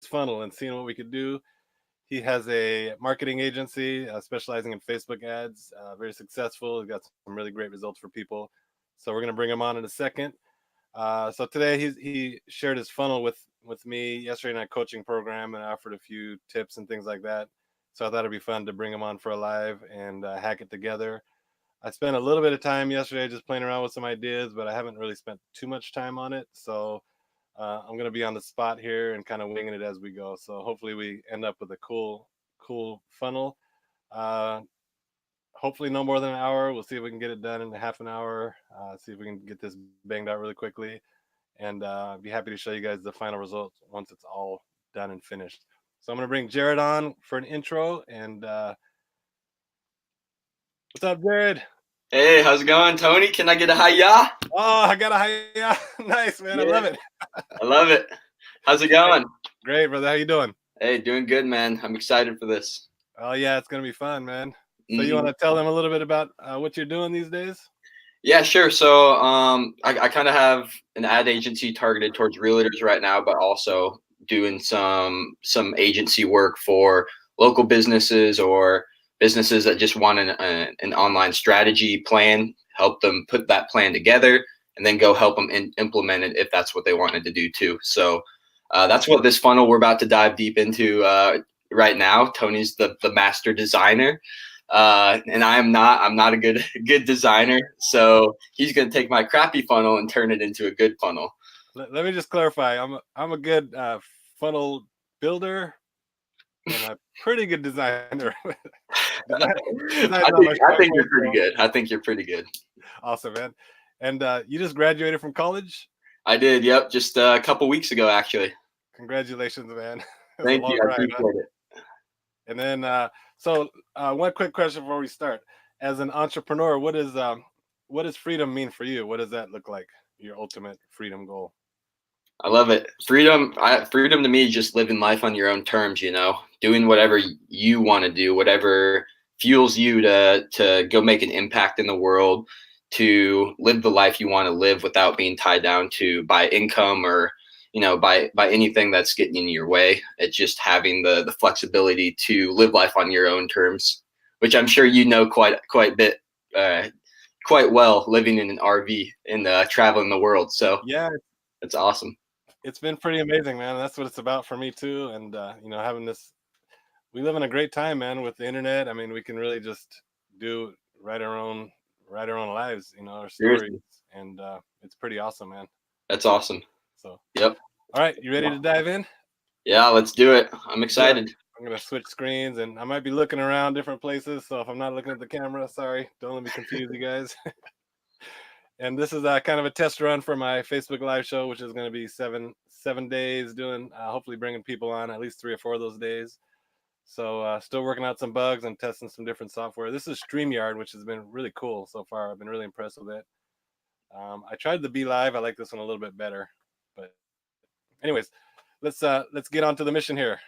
funnel and seeing what we could do. He has a marketing agency specializing in Facebook ads, very successful. He's got some really great results for people. So we're going to bring him on in a second. So today he shared his funnel with me yesterday in a coaching program, and I offered a few tips and things like that. So I thought it'd be fun to bring him on for a live and hack it together. I spent a little bit of time yesterday just playing around with some ideas, but I haven't really spent too much time on it. So I'm going to be on the spot here and kind of winging it as we go. So hopefully we end up with a cool funnel. Uh, Hopefully no more than an hour. We'll see if we can get it done in a half an hour. See if we can get this banged out really quickly, and be happy to show you guys the final results once it's all done and finished. So I'm going to bring Jared on for an intro. And what's up, Jared? Hey, how's it going, Tony? Can I get a hi-ya? Oh, I got a hi-ya. Nice, man. Yeah. I love it. I love it. How's it going? Great, brother. How you doing? Hey, doing good, man. I'm excited for this. Oh, yeah, it's going to be fun, man. So you want to tell them a little bit about what you're doing these days? Yeah, sure. So I kind of have an ad agency targeted towards realtors right now, but also doing some agency work for local businesses or businesses that just want an online strategy plan, help them put that plan together, and then go help them implement it if that's what they wanted to do too. So that's what this funnel we're about to dive deep into right now. Tony's the master designer. And I'm not a good designer. So he's going to take my crappy funnel and turn it into a good funnel. Let me just clarify. I'm a good funnel builder and a pretty good designer. I think you're pretty good. I think you're pretty good. Awesome, man. And you just graduated from college? I did. Yep. Just a couple weeks ago, actually. Congratulations, man. Thank you. I appreciate it. And then, so one quick question before we start. As an entrepreneur, what does freedom mean for you? What does that look like? Your ultimate freedom goal? I love it. Freedom to me is just living life on your own terms, doing whatever you want to do, whatever fuels you to go make an impact in the world, to live the life you want to live without being tied down to by income or by anything that's getting in your way. It's just having the flexibility to live life on your own terms, which I'm sure quite well, living in an RV and traveling the world. So yeah, it's awesome. It's been pretty amazing, man. That's what it's about for me too. And having this, we live in a great time, man, with the internet. I mean, we can really just write our own lives, our stories, and it's pretty awesome, man. That's awesome. So, yep. All right, you ready to dive in? Yeah, let's do it. I'm excited. I'm gonna switch screens, and I might be looking around different places. So if I'm not looking at the camera, sorry, don't let me confuse you guys. And this is kind of a test run for my Facebook Live show, which is going to be seven days doing, hopefully bringing people on at least 3 or 4 of those days. So still working out some bugs and testing some different software. This is StreamYard, which has been really cool so far. I've been really impressed with it. I tried the Be Live. I like this one a little bit better. But anyways, let's get on to the mission here.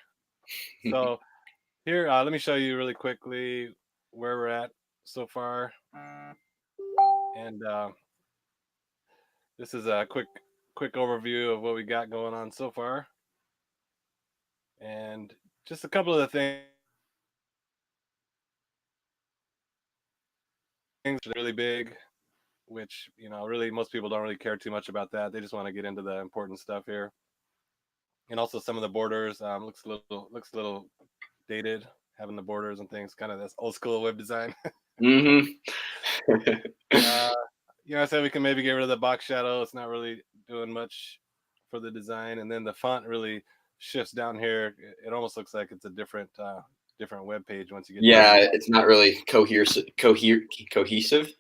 So here, let me show you really quickly where we're at so far. And this is a quick overview of what we got going on so far. And just a couple of the things that are really big, which, really most people don't really care too much about that. They just want to get into the important stuff here. And also some of the borders looks a little dated, having the borders and things, kind of this old school web design. I said we can maybe get rid of the box shadow. It's not really doing much for the design. And then the font really shifts down here. It almost looks like it's a different web page once you get. Yeah, it's not really cohesive.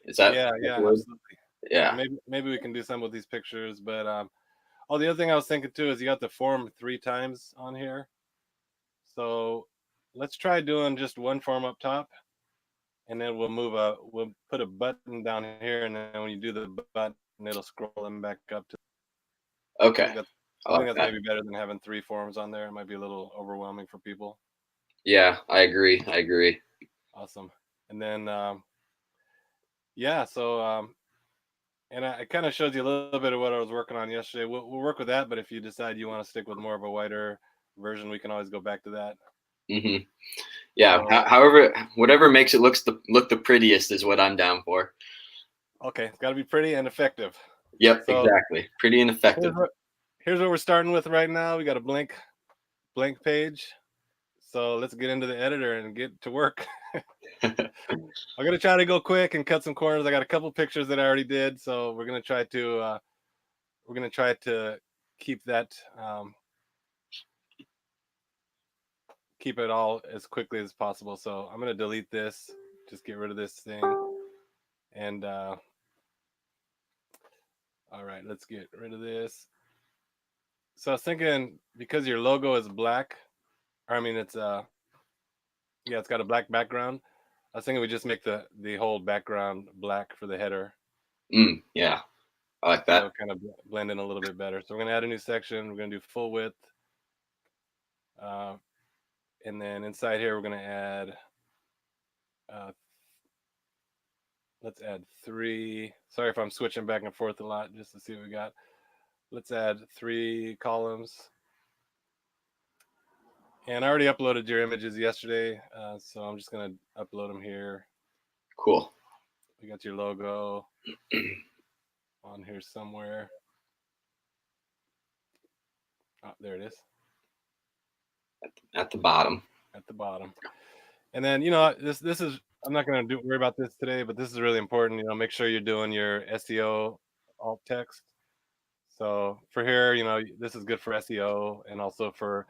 Is that? Yeah, absolutely. Yeah. Maybe we can do some with these pictures, but the other thing I was thinking too is you got the form 3 times on here. So let's try doing just one form up top. And then we'll put a button down here, and then when you do the button, it'll scroll them back up to. Okay. I think that's maybe better than having 3 forms on there. It might be a little overwhelming for people. Yeah, I agree. Awesome. And then, so, and I kind of showed you a little bit of what I was working on yesterday. We'll work with that, but if you decide you want to stick with more of a wider version, we can always go back to that. Mm-hmm. Yeah. So, However, whatever makes it look the prettiest is what I'm down for. okay, it's got to be pretty and effective. Yep, So exactly. Pretty and effective. here's what we're starting with right now. We got a blank page. So let's get into the editor and get to work. I'm gonna try to go quick and cut some corners. I got a couple pictures that I already did, so we're gonna try to keep that keep it all as quickly as possible. So I'm gonna delete this, just get rid of this thing, and all right, let's get rid of this. So I was thinking, because your logo is black, or I mean it's yeah, it's got a black background. I was thinking we just make the whole background black for the header. Yeah, I like So that. it'll kind of blend in a little bit better. So we're gonna add a new section. We're gonna do full width, uh, and then inside here we're gonna add. Uh, let's add 3. Sorry if I'm switching back and forth a lot, just to see what we got. Let's add 3 columns. And I already uploaded your images yesterday, so I'm just gonna upload them here. Cool. We got your logo on here somewhere. Oh, there it is. At the bottom. At the bottom. And then, this is, I'm not going to worry about this today, but this is really important. Make sure you're doing your SEO alt text. So for here, this is good for SEO and also for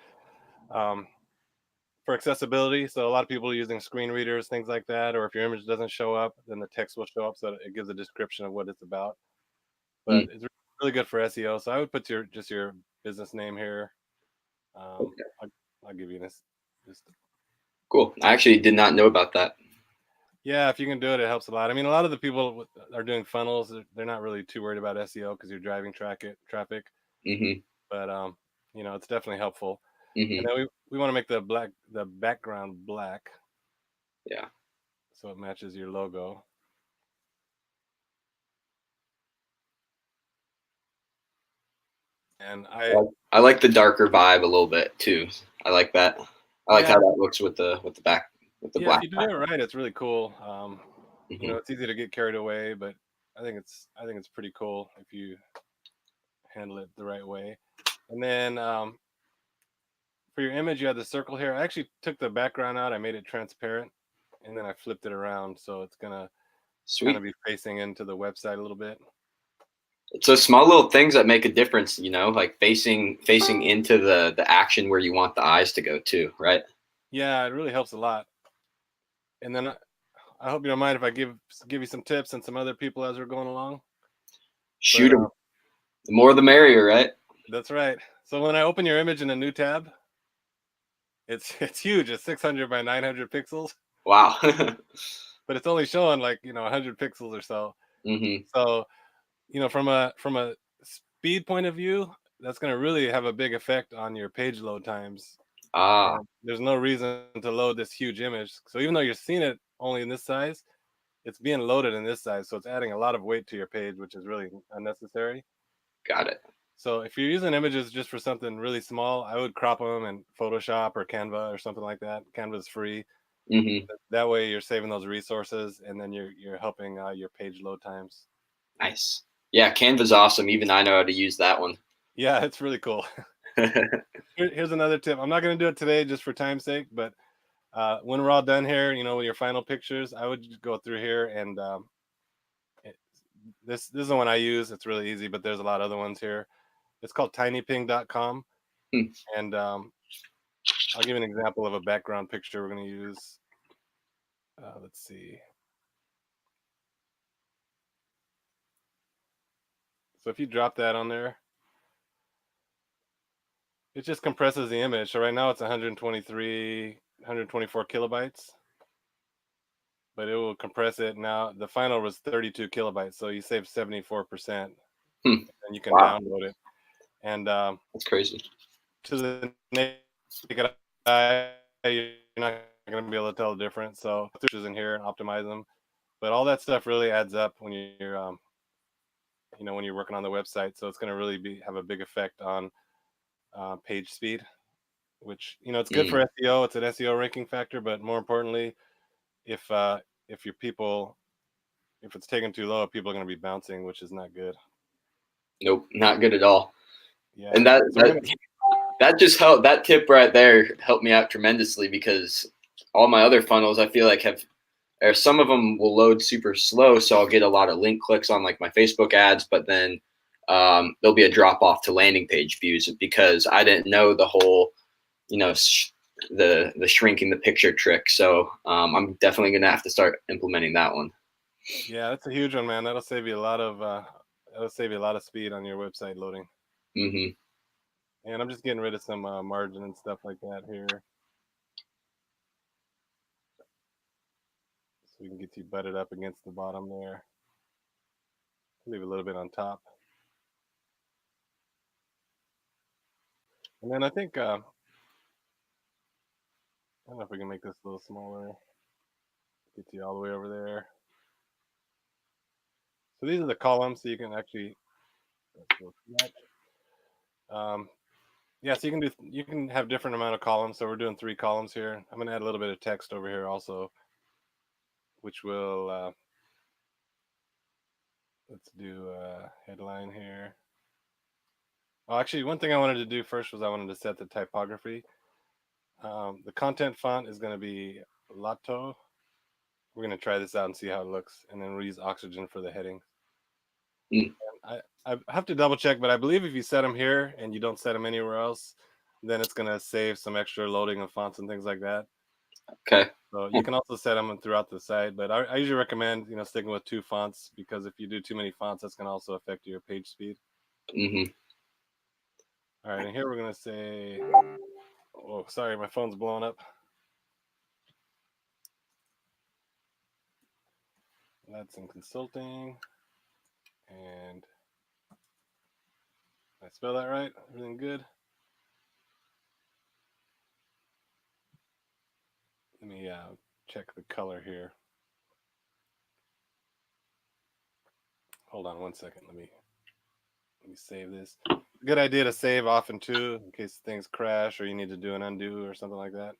accessibility. So a lot of people are using screen readers, things like that. Or if your image doesn't show up, then the text will show up, so it gives a description of what it's about. But it's really good for SEO. So I would put your business name here. Okay. I'll give you this. Cool. I actually did not know about that. Yeah, if you can do it, it helps a lot. I mean, a lot of the people are doing funnels. They're not really too worried about SEO because you're driving traffic. Mm-hmm. But it's definitely helpful. Mm-hmm. And then we want to make the background black. Yeah. So it matches your logo. And I like the darker vibe a little bit too. I like that. I like how that looks with the black. If you do it right, it's really cool. Mm-hmm. It's easy to get carried away, but I think it's pretty cool if you handle it the right way. And then for your image, you have the circle here. I actually took the background out. I made it transparent, and then I flipped it around, so it's gonna kind of be facing into the website a little bit. It's those small little things that make a difference, like facing into the action where you want the eyes to go to, right? Yeah, it really helps a lot. And then I hope you don't mind if I give you some tips and some other people as we're going along. Shoot them. The more the merrier, right? That's right. So when I open your image in a new tab, it's huge. It's 600 by 900 pixels. Wow. But it's only showing 100 pixels or so. Mm-hmm. So from a speed point of view, that's going to really have a big effect on your page load times. And there's no reason to load this huge image. So even though you're seeing it only in this size, it's being loaded in this size. So it's adding a lot of weight to your page, which is really unnecessary. Got it. So if you're using images just for something really small, I would crop them in Photoshop or Canva or something like that. Canva is free. Mm-hmm. That way you're saving those resources, and then you're helping your page load times. Nice. Yeah, Canva's awesome. Even I know how to use that one. Yeah, it's really cool. Here's another tip. I'm not going to do it today just for time's sake, but when we're all done here, with your final pictures, I would just go through here and this is the one I use. It's really easy, but there's a lot of other ones here. It's called tinyping.com. And I'll give you an example of a background picture we're going to use. Let's see. So if you drop that on there, it just compresses the image. So right now it's 124 kilobytes, but it will compress it. Now the final was 32 kilobytes, so you save 74%, and you can download it. And that's crazy. To the naked eye, you're not going to be able to tell the difference. So filters in here and optimize them, but all that stuff really adds up when you're when you're working on the website. So it's going to really have a big effect on page speed. which, you know, it's good for SEO. It's an SEO ranking factor, but more importantly, if your people, if it's taken too low, people are going to be bouncing, which is not good. Nope, not good at all. Yeah. And that just helped. That tip right there helped me out tremendously, because all my other funnels, I feel like or some of them will load super slow. So I'll get a lot of link clicks on like my Facebook ads, but then there'll be a drop off to landing page views because I didn't know the whole, you know, the shrinking the picture trick. So I'm definitely going to have to start implementing that one. Yeah, that's a huge one, man. That'll save you a lot of speed on your website loading. Mm-hmm. And I'm just getting rid of some margin and stuff like that here, so we can get you butted up against the bottom there. Leave a little bit on top. And then I think, I don't know if we can make this a little smaller. Get you all the way over there. So these are the columns, so you can actually, yeah, so you can have different amount of columns. So we're doing 3 columns here. I'm gonna add a little bit of text over here also, which will, let's do a headline here. Oh, actually, one thing I wanted to do first was I wanted to set the typography. The content font is going to be Lato. We're going to try this out and see how it looks, and then we'll use Oxygen for the heading. I have to double check, but I believe if you set them here and you don't set them anywhere else, then it's going to save some extra loading of fonts and things like that. Okay. So you can also set them throughout the site, but I usually recommend, you know, sticking with 2 fonts, because if you do too many fonts, that's going to also affect your page speed. Mm-hmm. All right, and here we're going to say, oh, sorry, my phone's blowing up. That's in consulting. And did I spell that right? Everything good? Let me check the color here. Hold on one second. Let me save this. Good idea to save often too, in case things crash or you need to do an undo or something like that.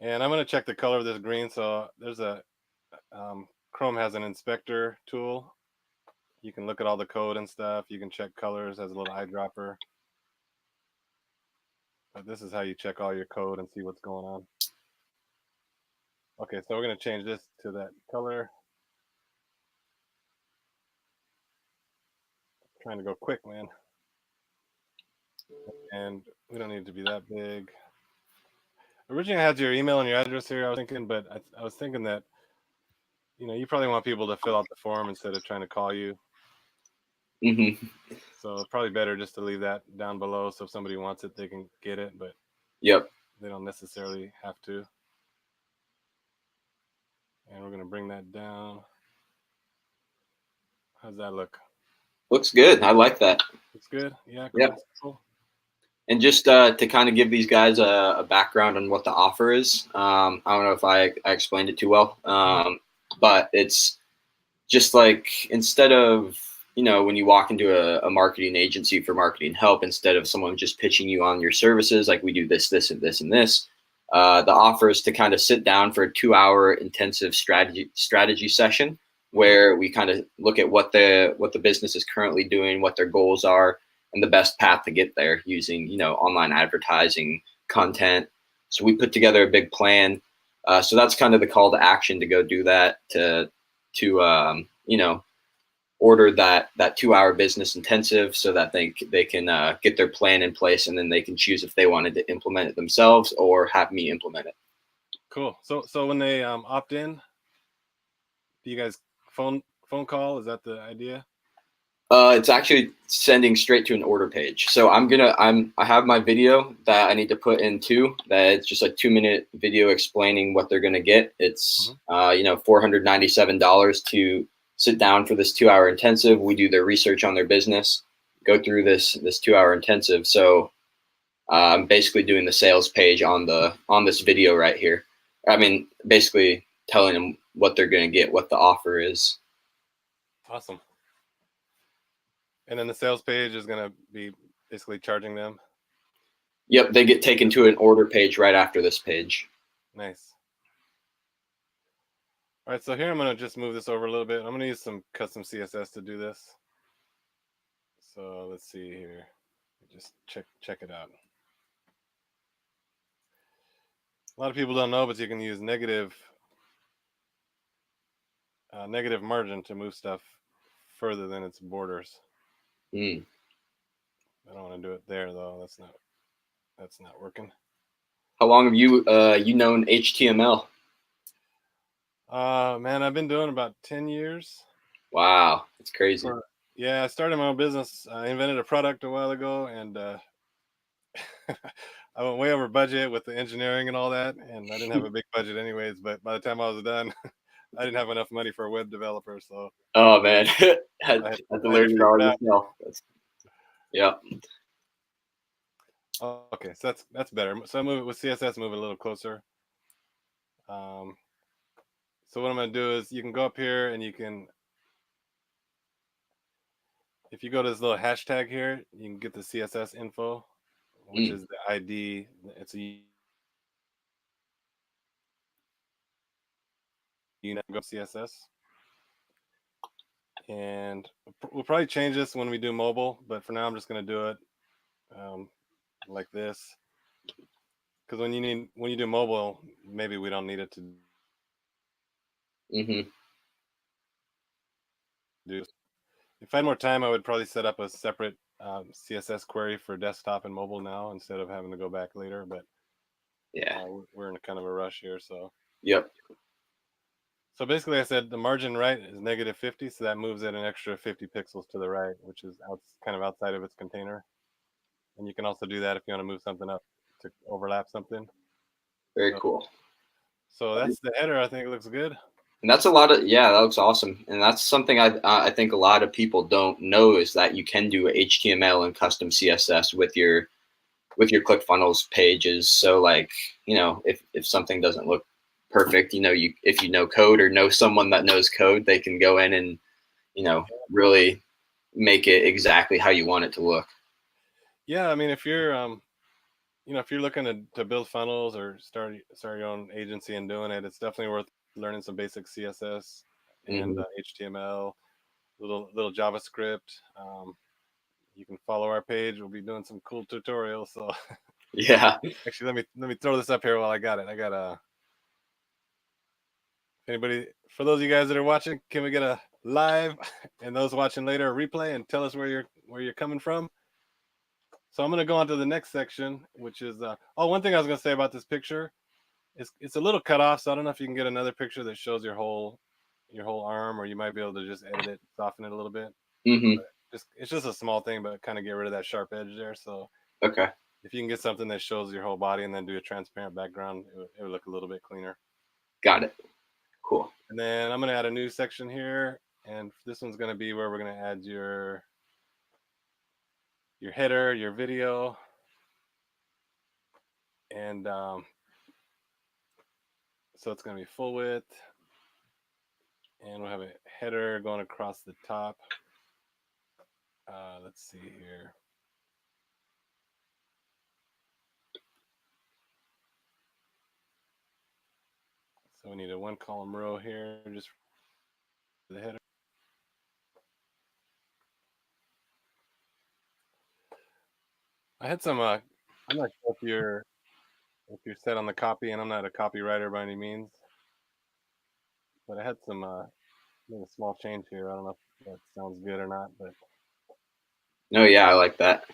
And I'm going to check the color of this green. So there's a Chrome has an inspector tool. You can look at all the code and stuff. You can check colors as a little eyedropper. But this is how you check all your code and see what's going on. Okay, so we're going to change this to that color. Trying to go quick, man. And we don't need it to be that big. Originally, I had your email and your address here, I was thinking, but I was thinking that, you know, you probably want people to fill out the form instead of trying to call you. Mm-hmm. So probably better just to leave that down below, so if somebody wants it, they can get it, but Yep. they don't necessarily have to. And we're going to bring that down. How's that look? Looks good. I like that. Looks good? Yeah, cool. Yep. Cool. And just to kind of give these guys a background on what the offer is, I don't know if I explained it too well, but it's just like, instead of, you know, when you walk into a marketing agency for marketing help, instead of someone just pitching you on your services, like we do this, this, and this, and this, the offer is to kind of sit down for a 2-hour intensive strategy session where we kind of look at what the business is currently doing, what their goals are, and the best path to get there using, you know, online advertising, content. So we put together a big plan. So that's kind of the call to action to go do that, to you know, order that 2-hour business intensive, so that they can get their plan in place, and then they can choose if they wanted to implement it themselves or have me implement it. Cool. So when they opt in, do you guys phone call? Is that the idea? It's actually sending straight to an order page. So I have my video that I need to put in too. That it's just a 2-minute video explaining what they're gonna get. It's you know, $497 to sit down for this 2-hour intensive. We do their research on their business, go through this 2-hour intensive. So I'm basically doing the sales page on this video right here. I mean, basically telling them what they're gonna get, what the offer is. Awesome. And then the sales page is going to be basically charging them? Yep, they get taken to an order page right after this page. Nice. All right, so here I'm going to just move this over a little bit. I'm going to use some custom CSS to do this. So let's see here. Just check it out. A lot of people don't know, but you can use negative margin to move stuff further than its borders. Mm. I don't want to do it there though. That's not working. How long have you known HTML? Man, I've been doing about 10 years. Wow, that's crazy. Yeah, I started my own business. I invented a product a while ago, and I went way over budget with the engineering and all that, and I didn't have a big budget anyways. But by the time I was done, I didn't have enough money for a web developer, so Oh man, had I to had to learn it figure all it out. yourself. Yeah. Oh, okay, so that's better. So I move it with CSS, move it a little closer. So what I'm going to do is you can go up here and you can, if you go to this little hashtag here, you can get the CSS info, which is the ID. It's a unit go CSS. And we'll probably change this when we do mobile, but for now I'm just going to do it like this. Because when you do mobile, maybe we don't need it to Mm-hmm. do. If I had more time, I would probably set up a separate CSS query for desktop and mobile now instead of having to go back later. But Yeah. we're in a kind of a rush here, so. Yep. So basically, I said the margin right is negative 50, so that moves it an extra 50 pixels to the right, which is kind of outside of its container. And you can also do that if you want to move something up to overlap something. Very cool. So that's the header. I think it looks good. And that's a lot of, yeah, that looks awesome. And that's something I think a lot of people don't know is that you can do HTML and custom CSS with your ClickFunnels pages. So like, if something doesn't look perfect, if you know code or know someone that knows code, they can go in and, really make it exactly how you want it to look. Yeah, I mean, if you're if you're looking to build funnels or start your own agency and doing it, it's definitely worth learning some basic CSS and Mm-hmm. HTML, little JavaScript. You can follow our page. We'll be doing some cool tutorials. So Yeah. actually, let me throw this up here while I got it. I got anybody, for those of you guys that are watching, can we get a live and those watching later a replay and tell us where you're coming from? So I'm going to go on to the next section, which is one thing I was going to say about this picture is it's a little cut off, so I don't know if you can get another picture that shows your whole arm, or you might be able to just edit it, soften it a little bit. Mm-hmm. It's just a small thing, but kind of get rid of that sharp edge there. So Okay. if you can get something that shows your whole body and then do a transparent background, it would look a little bit cleaner. Got it. Cool. And then I'm going to add a new section here, and this one's going to be where we're going to add your header, your video, and so it's going to be full width, and we'll have a header going across the top. Let's see here. So we need a one column row here just for the header. I had some I'm not sure if you're set on the copy, and I'm not a copywriter by any means, but I had some made a small change here. I don't know if that sounds good or not, but No, yeah, I like that.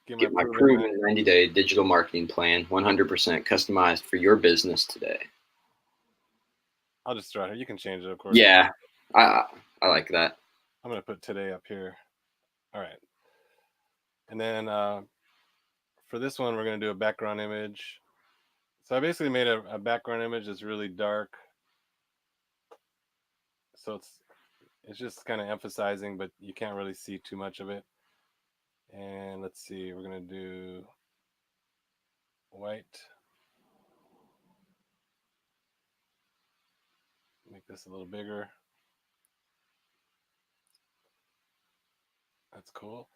get my Get my proven proven 90-day digital marketing plan, 100% customized for your business today. I'll just throw it here. You can change it, of course. Yeah, I like that. I'm going to put today up here. All right. And then for this one, we're going to do a background image. So I basically made a background image that's really dark. So it's just kind of emphasizing, but you can't really see too much of it. And let's see, we're going to do white. Make this a little bigger. That's cool.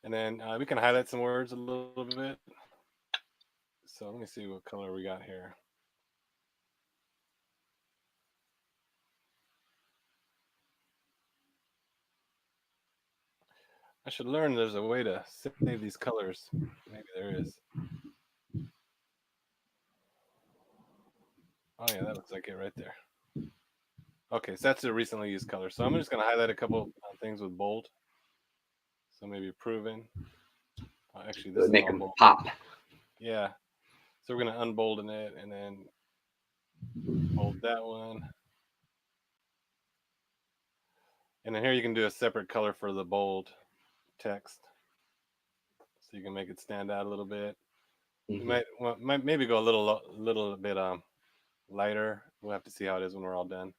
And then we can highlight some words a little bit. So let me see what color we got here. I should learn there's a way to save these colors. Maybe there is. Oh yeah, that looks like it right there. Okay, so that's a recently used color. So I'm just going to highlight a couple things with bold. So maybe proven. Actually, this is Make all them bold. pop. Yeah. So we're going to unbolden it and then bold that one. And then here you can do a separate color for the bold text. So you can make it stand out a little bit. You might maybe go a little bit lighter. We'll have to see how it is when we're all done.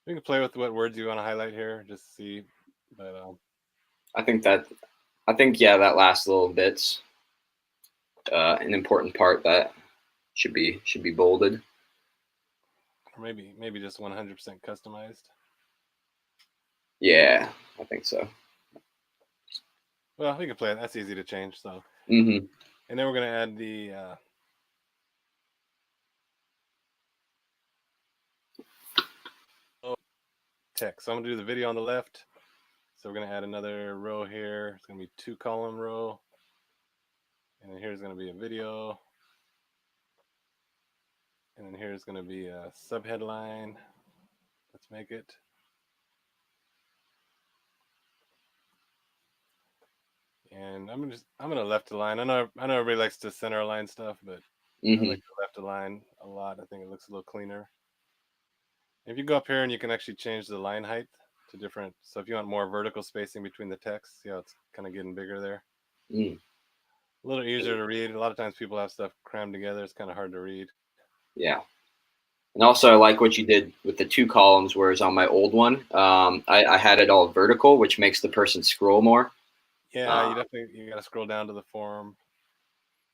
You can play with what words you want to highlight here, just see. But I think yeah, that last little bit's an important part that should be bolded. Or maybe just 100% customized. Yeah, I think so. Well, we can play it. That's easy to change. So, Mm-hmm. And then we're gonna add the text. So I'm gonna do the video on the left. So we're gonna add another row here. It's gonna be 2-column row, and then here's gonna be a video, and then here's gonna be a subheadline. Let's make it. And I'm gonna left align. I know everybody likes to center align stuff, but I like to left align a lot. I think it looks a little cleaner. If you go up here and you can actually change the line height to different. So if you want more vertical spacing between the text, see how it's kind of getting bigger there. A little easier to read. A lot of times people have stuff crammed together. It's kind of hard to read. Yeah. And also, I like what you did with the 2 columns, whereas on my old one, I had it all vertical, which makes the person scroll more. Yeah, you got to scroll down to the form.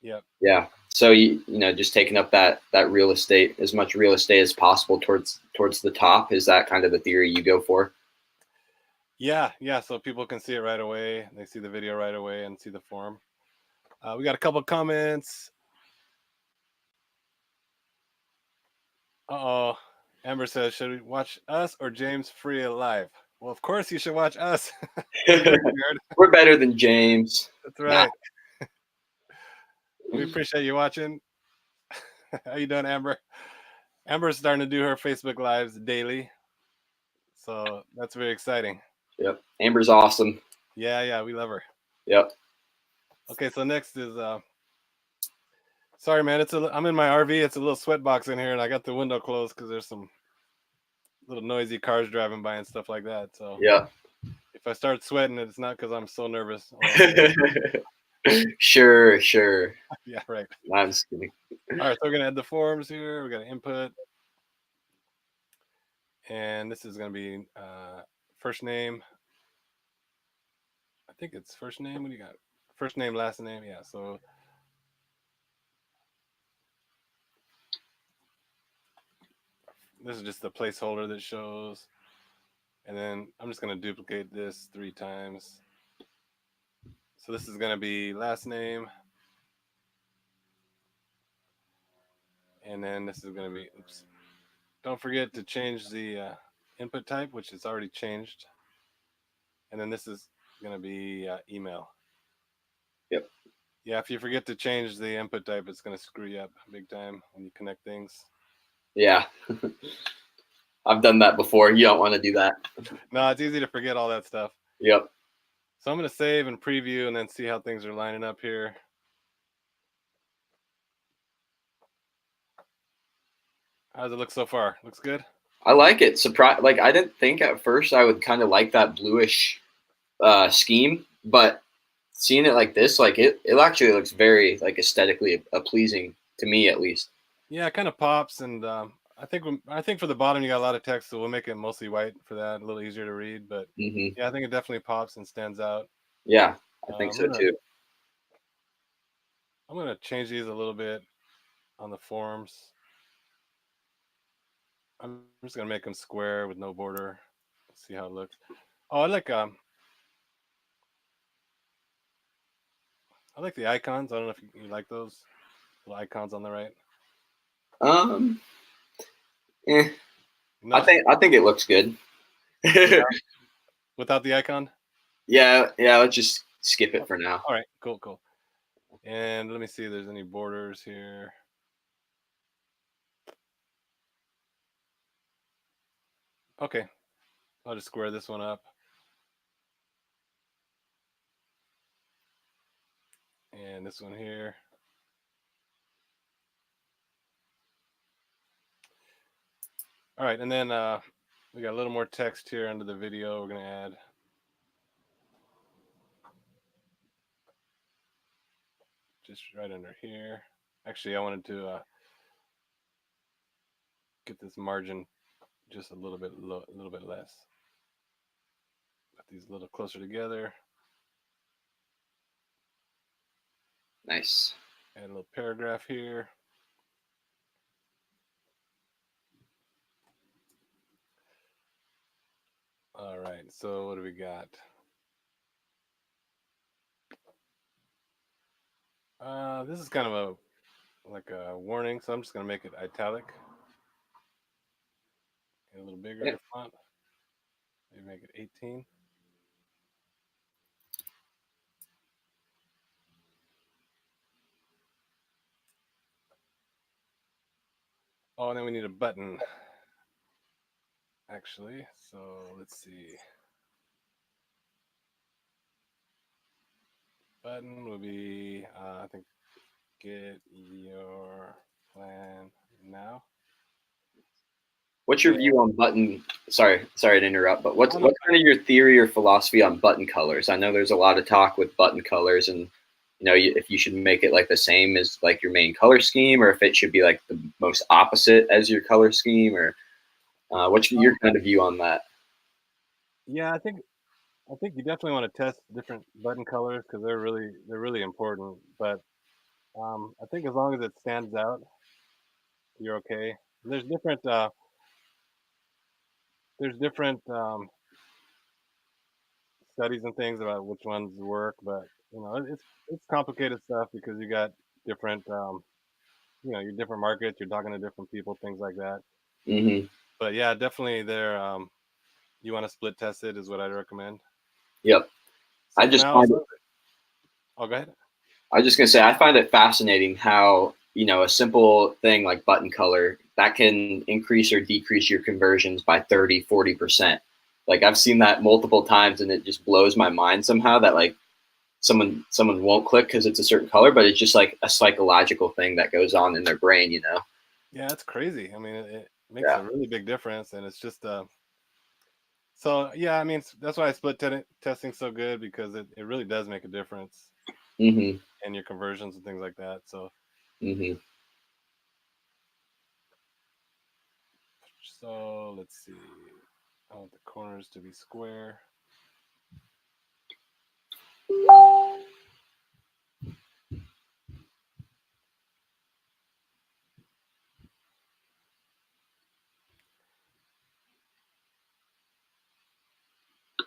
Yep. Yeah. So you just taking up that real estate, as much real estate as possible towards the top. Is that kind of the theory you go for? Yeah. So people can see it right away. They see the video right away and see the form. We got a couple comments. Uh-oh. Amber says, should we watch us or James Free live? Well, of course you should watch us. We're better than James. That's right. Nah. We appreciate you watching. How you doing, Amber? Amber's starting to do her Facebook Lives daily. So that's very exciting. Yep. Amber's awesome. Yeah, we love her. Yep. Okay, so next is sorry, man. I'm in my RV. It's a little sweat box in here, and I got the window closed because there's some little noisy cars driving by and stuff like that. So yeah, if I start sweating, it's not because I'm so nervous. Sure. Yeah, right. I'm just kidding. All right, so we're gonna add the forms here. We're gonna input, and this is gonna be first name. I think it's first name. What do you got? First name, last name. Yeah. So this is just the placeholder that shows. And then I'm just going to duplicate this 3 times. So this is going to be last name. And then this is going to be, oops. Don't forget to change the input type, which is already changed. And then this is going to be email. Yep. Yeah, if you forget to change the input type, it's going to screw you up big time when you connect things. Yeah. I've done that before. You don't want to do that. No, it's easy to forget all that stuff. Yep. So I'm going to save and preview and then see how things are lining up here. How does it look so far? Looks good? I like it. Like I didn't think at first I would kind of like that bluish scheme, but seeing it like this, like it actually looks very like aesthetically pleasing to me, at least. Yeah, it kind of pops, and I think for the bottom you got a lot of text, so we'll make it mostly white for that, a little easier to read. But yeah, I think it definitely pops and stands out. Yeah, I think so too. I'm gonna change these a little bit on the forms. I'm just gonna make them square with no border. see how it looks. Oh, I like the icons. I don't know if you like those little icons on the right. Um, eh, No, I think it looks good. without the icon. Yeah, let's just skip it for now. All right, cool, cool. And let me see if there's any borders here. Okay, I'll just square this one up. And this one here. All right, and then we got a little more text here under the video we're going to add. Just right under here. Actually, I wanted to get this margin just a little bit less. Put these a little closer together. Nice. Add a little paragraph here. All right, so what do we got? This is kind of like a warning, so I'm just going to make it italic. And a little bigger Yeah. font. Maybe make it 18. Oh, and then we need a button, actually. So let's see. Button will be, I think, get your plan now. What's your view on button? Sorry to interrupt, but what's Oh, no. kind of your theory or philosophy on button colors? I know there's a lot of talk with button colors, and if you should make it like the same as like your main color scheme, or if it should be like the most opposite as your color scheme, or what's your kind of view on that? Yeah, I think you definitely want to test different button colors because they're really important. But I think as long as it stands out, you're okay. There's different studies and things about which ones work, but it's complicated stuff because you got different your different markets. You're talking to different people, things like that. Mm-hmm. But yeah, definitely there. You want to split test it is what I'd recommend. Yep. So I for just now, find it, oh, go ahead. I was just gonna say I find it fascinating how a simple thing like button color that can increase or decrease your conversions by 30-40%. Like I've seen that multiple times, and it just blows my mind somehow that like someone won't click because it's a certain color, but it's just like a psychological thing that goes on in their brain. Yeah, it's crazy. I mean, it makes Yeah. a really big difference, and it's just so yeah. I mean, that's why testing so good because it really does make a difference Mm-hmm. in your conversions and things like that. So Mm-hmm. let's see. I want the corners to be square.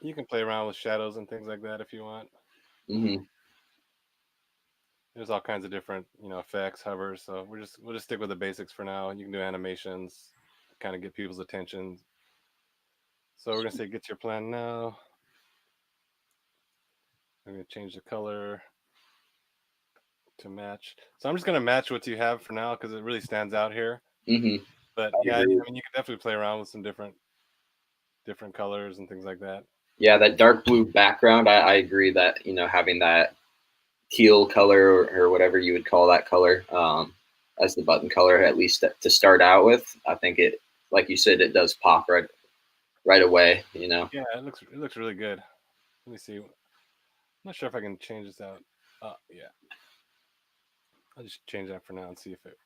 You can play around with shadows and things like that if you want. Mm-hmm. There's all kinds of different effects, hovers. So we'll just stick with the basics for now. You can do animations, kind of get people's attention. So we're gonna say get your plan now. I'm gonna change the color to match. So I'm just gonna match what you have for now because it really stands out here. Mm-hmm. But yeah, I mean you can definitely play around with some different colors and things like that. Yeah, that dark blue background. I agree that having that teal color or whatever you would call that color as the button color, at least to start out with, I think it, like you said, it does pop right away. Yeah, it looks really good. Let me see. I'm not sure if I can change this out. Yeah, I'll just change that for now and see if it.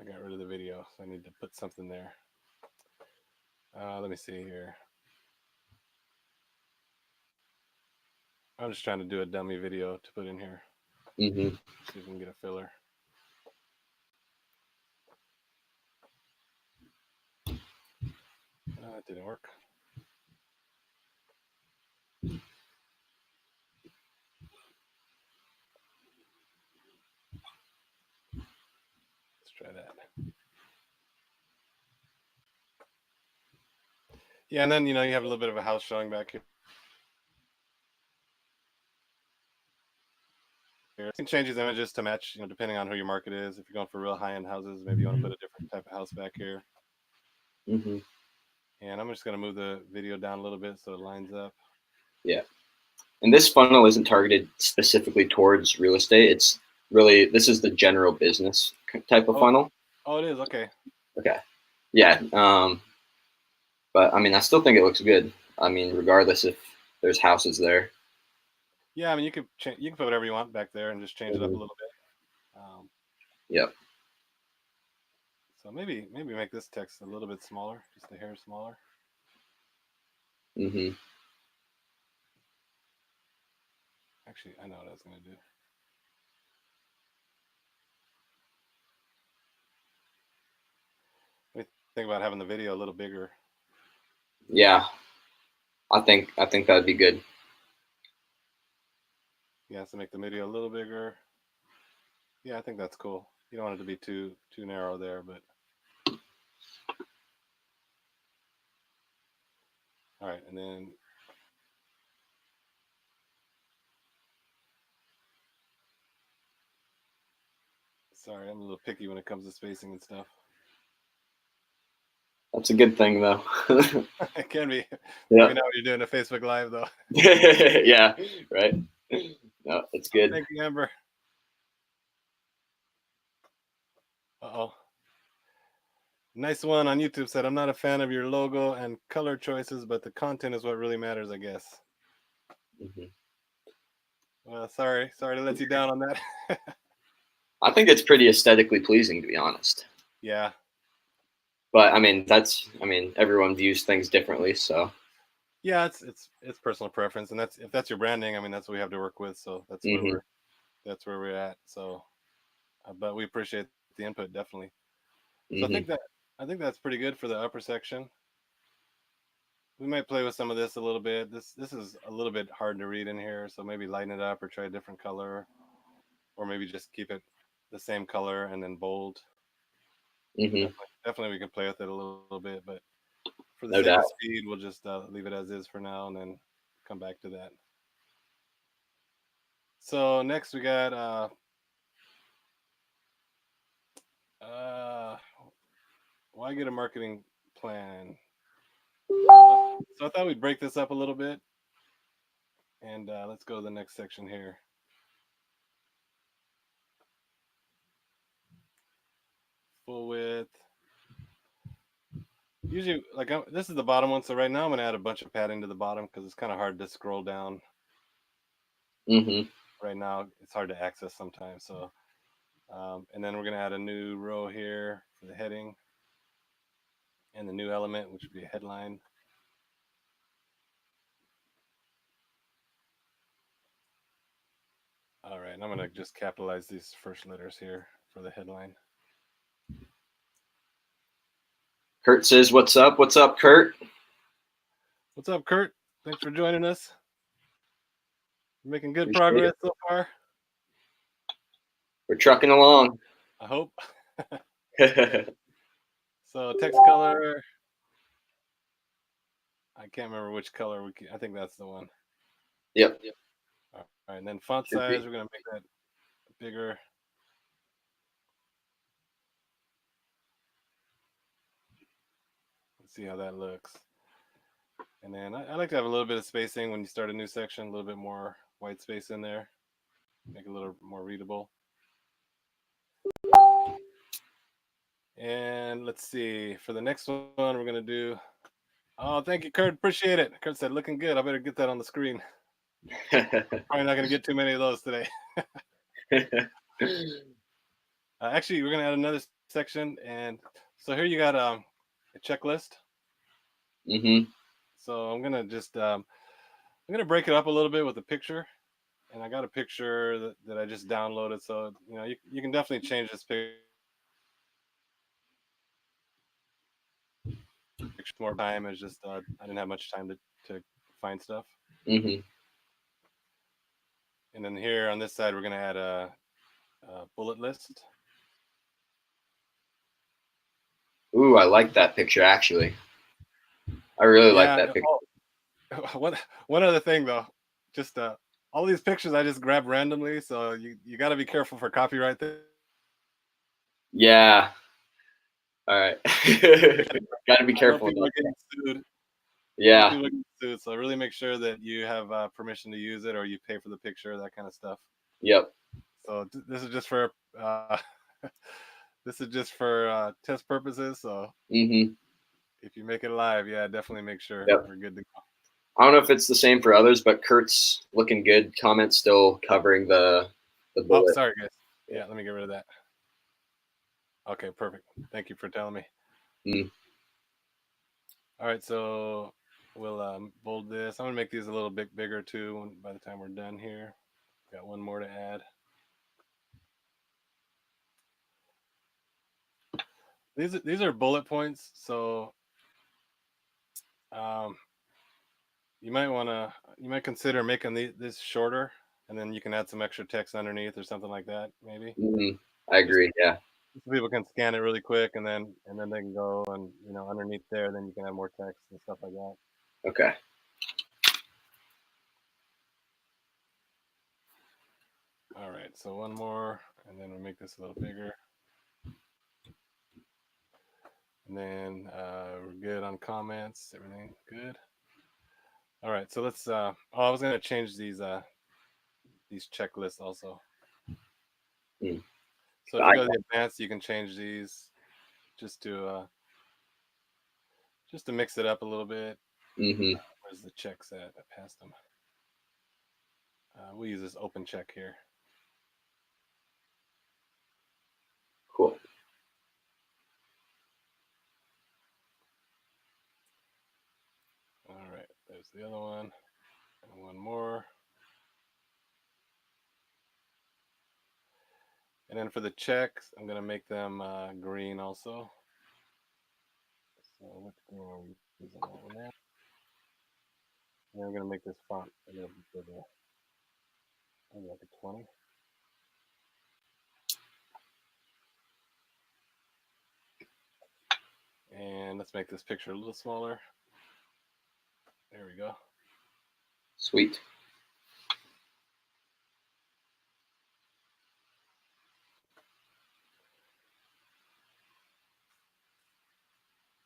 I got rid of the video, so I need to put something there. Let me see here. I'm just trying to do a dummy video to put in here. Mm-hmm. See if we can get a filler. It didn't work. Let's try that. Yeah, and then you have a little bit of a house showing back here. You can change these images to match, depending on who your market is. If you're going for real high-end houses, maybe you want to put a different type of house back here. Mm-hmm. And I'm just going to move the video down a little bit so it lines up. Yeah. And this funnel isn't targeted specifically towards real estate. It's really, this is the general business type of funnel. Oh, it is? Okay. Okay. Yeah. But I mean, I still think it looks good. I mean, regardless if there's houses there. Yeah, I mean, you can put whatever you want back there and just change it up a little bit. Yep. So maybe make this text a little bit smaller, just a hair smaller. Mm-hmm. Actually, I know what I was going to do. Think about having the video a little bigger. Yeah, I think that'd be good. Yeah, so make the video a little bigger. Yeah, I think that's cool. You don't want it to be too narrow there, but all right. And then sorry, I'm a little picky when it comes to spacing and stuff. That's a good thing, though. It can be. Yeah. Maybe not when you're doing a Facebook Live, though. Yeah, right. No, it's good. Thank you, Amber. Uh-oh. Nice one on YouTube said, I'm not a fan of your logo and color choices, but the content is what really matters, I guess. Mm-hmm. Well, sorry to let you down on that. I think it's pretty aesthetically pleasing, to be honest. Yeah. But I mean, everyone views things differently, so. Yeah, it's personal preference, and if that's your branding, I mean, that's what we have to work with. So that's where we're at. So, but we appreciate the input definitely. So I think that's pretty good for the upper section. We might play with some of this a little bit. This is a little bit hard to read in here, so maybe lighten it up or try a different color, or maybe just keep it the same color and then bold. Definitely we can play with it a little bit, but for the sake of speed, we'll just leave it as is for now and then come back to that. So next we got why get a marketing plan? So I thought we'd break this up a little bit, and let's go to the next section here. Full width. Usually, like this is the bottom one, so right now I'm gonna add a bunch of padding to the bottom because it's kind of hard to scroll down. Right now, it's hard to access sometimes. So, and then we're gonna add a new row here for the heading, and the new element, which would be a headline. All right, and I'm gonna just capitalize these first letters here for the headline. Kurt says, "What's up? What's up, Kurt?" What's up, Kurt? Thanks for joining us. We're making good progress so far. We're trucking along. I hope. So text color. I can't remember which color I think that's the one. Yep. All right, and then font size, we're gonna make that bigger. Let's see how that looks. And then I like to have a little bit of spacing when you start a new section, a little bit more white space in there, make it a little more readable. And let's see, for the next one, we're gonna do. Oh, thank you, Kurt. Appreciate it. Kurt said, "Looking good. I better get that on the screen." Probably not gonna get too many of those today. Actually, we're gonna add another section, and so here you got a checklist. So I'm gonna just I'm gonna break it up a little bit with a picture, and I got a picture that I just downloaded. So you can definitely change this picture more time. It's just I didn't have much time to find stuff. Mm-hmm. And then here on this side, we're gonna add a bullet list. Ooh, I like that picture actually. I really like that picture. Oh, one other thing though, just all these pictures I just grabbed randomly, so you got to be careful for copyright there. Yeah. All right. Got to be I know careful people about are getting that. sued. Yeah. People are getting sued, so really make sure that you have permission to use it, or you pay for the picture, that kind of stuff. Yep. So this is just for this is just for test purposes. So Mm-hmm. if you make it live, yeah, definitely make sure Yep. we're good to go. I don't know if it's the same for others, but Kurt's looking good. Comment still covering the Oh, bullet. sorry guys. Yeah, let me get rid of that. Okay, perfect. Thank you for telling me. Mm. All right, so we'll bold this. I'm gonna make these a little bit bigger too. By the time we're done here, got one more to add. These are bullet points, so um, you might consider making this shorter, and then you can add some extra text underneath or something like that, maybe. Mm-hmm. I Just agree. Yeah. so people can scan it really quick, and then they can go and underneath there, then you can add more text and stuff like that. Okay. All right, so one more, and then we'll make this a little bigger. And then we're good on comments. Everything good. All right, so let's. I was gonna change these checklists also. Mm. So if you go to the advanced, you can change these just to mix it up a little bit. Mm-hmm. Where's the checks at? I passed them. We'll use this open check here. Cool. All right, there's the other one, and one more. And then for the checks, I'm gonna make them green also. So which green are we using that one there? And I'm gonna make this font a little bit bigger. Maybe like a 20. And let's make this picture a little smaller. There we go. Sweet.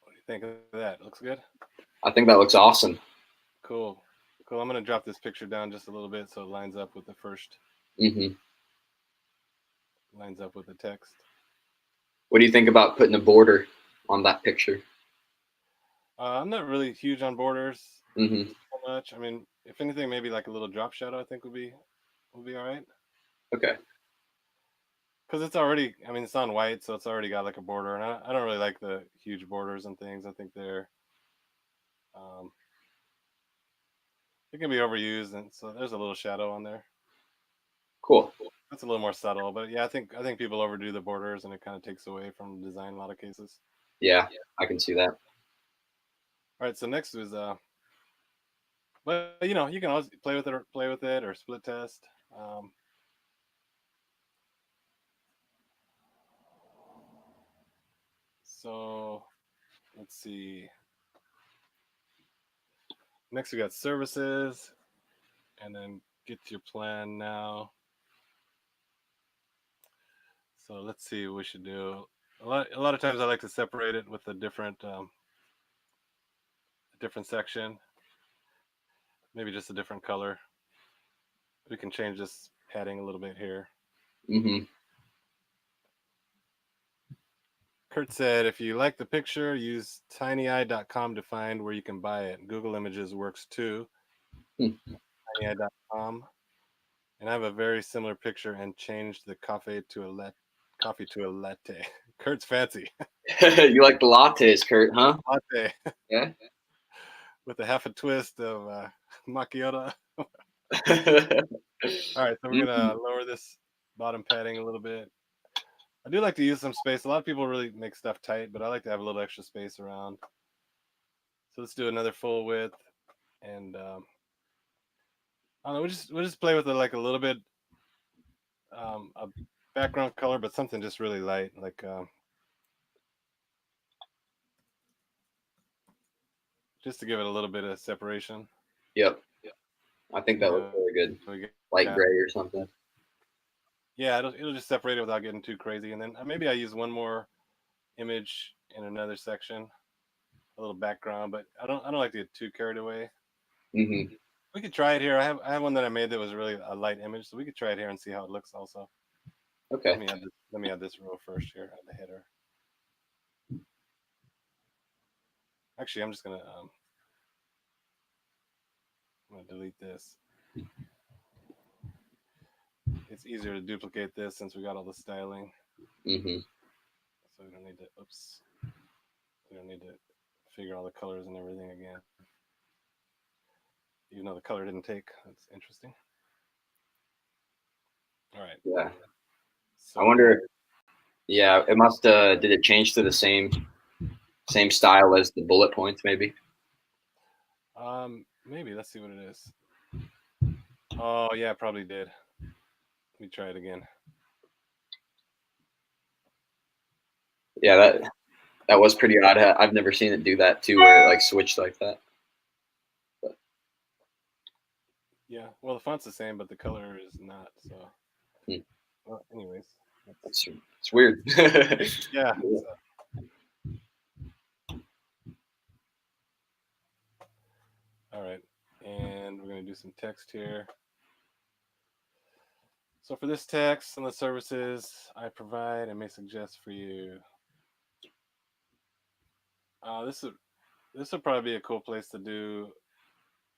What do you think of that? Looks good? I think that looks awesome. Cool. Cool. I'm going to drop this picture down just a little bit so it lines up with the first. Mm-hmm. Lines up with the text. What do you think about putting a border on that picture? I'm not really huge on borders Mm-hmm. so much. I mean, if anything, maybe like a little drop shadow I think would be all right. Okay. Because it's already, I mean, it's on white, so it's already got like a border. And I don't really like the huge borders and things. I think they can be overused. And so there's a little shadow on there. Cool. That's a little more subtle, but yeah, I think people overdo the borders, and it kind of takes away from the design in a lot of cases. Yeah, I can see that. All right, so next is but you can always play with it or split test. So let's see. Next we got services, and then get your plan now. So let's see what we should do. A lot of times I like to separate it with a different section, maybe just a different color. We can change this heading a little bit here. Mm-hmm. Kurt said, if you like the picture, use tinyeye.com to find where you can buy it. Google Images works too. Tinyeye.com. And I have a very similar picture and changed the coffee to a latte. Kurt's fancy. You like the lattes, Kurt, huh? Latte. Yeah. with a half a twist of macchiato. All right, so we're gonna lower this bottom padding a little bit. I do like to use some space. A lot of people really make stuff tight, but I like to have a little extra space around. So let's do another full width, and I don't know. We'll just play with it like a little bit, a background color, but something just really light, like just to give it a little bit of separation. Yep. I think that looks Yeah, really good. we got, Light gray or something. yeah, it'll just separate it without getting too crazy. And then maybe I use one more image in another section, a little background, but I don't like to get too carried away. Mm-hmm. We could try it here. I have one that I made that was really a light image, so we could try it here and see how it looks. Also, Okay. let me add this row first here, add the header. Actually, I'm gonna delete this. It's easier to duplicate this since we got all the styling, Mm-hmm. so we don't need to. Oops, we don't need to figure all the colors and everything again. Even though the color didn't take, that's interesting. All right. Yeah. So I wonder. Yeah, it must. Did it change to the same style as the bullet points? Maybe. maybe let's see what it is. Oh yeah, it probably did. Let me try it again. Yeah, that was pretty odd. I've never seen it do that too, where it like switched like that. But Yeah, well the font's the same, but the color is not. So, Hmm. well, anyways, it's weird. yeah. All right, and we're gonna do some text here. So for this text and the services I provide and may suggest for you, this would probably be a cool place to do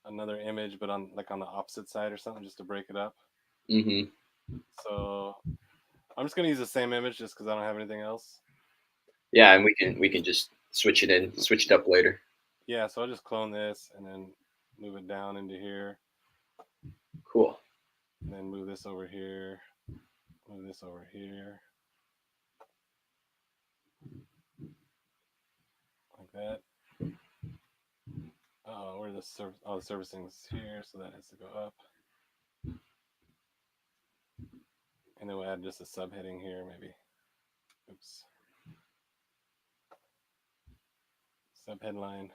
another image, but on the opposite side or something, just to break it up. Mm-hmm. So I'm just gonna use the same image just because I don't have anything else. Yeah, and we can just switch it up later. Yeah, so I'll just clone this and then move it down into here, Cool. and then move this over here, move this over here, like that. Where the service? Oh, the servicing's here, so that has to go up. And then we'll add just a subheading here, maybe. Oops. Subheadline.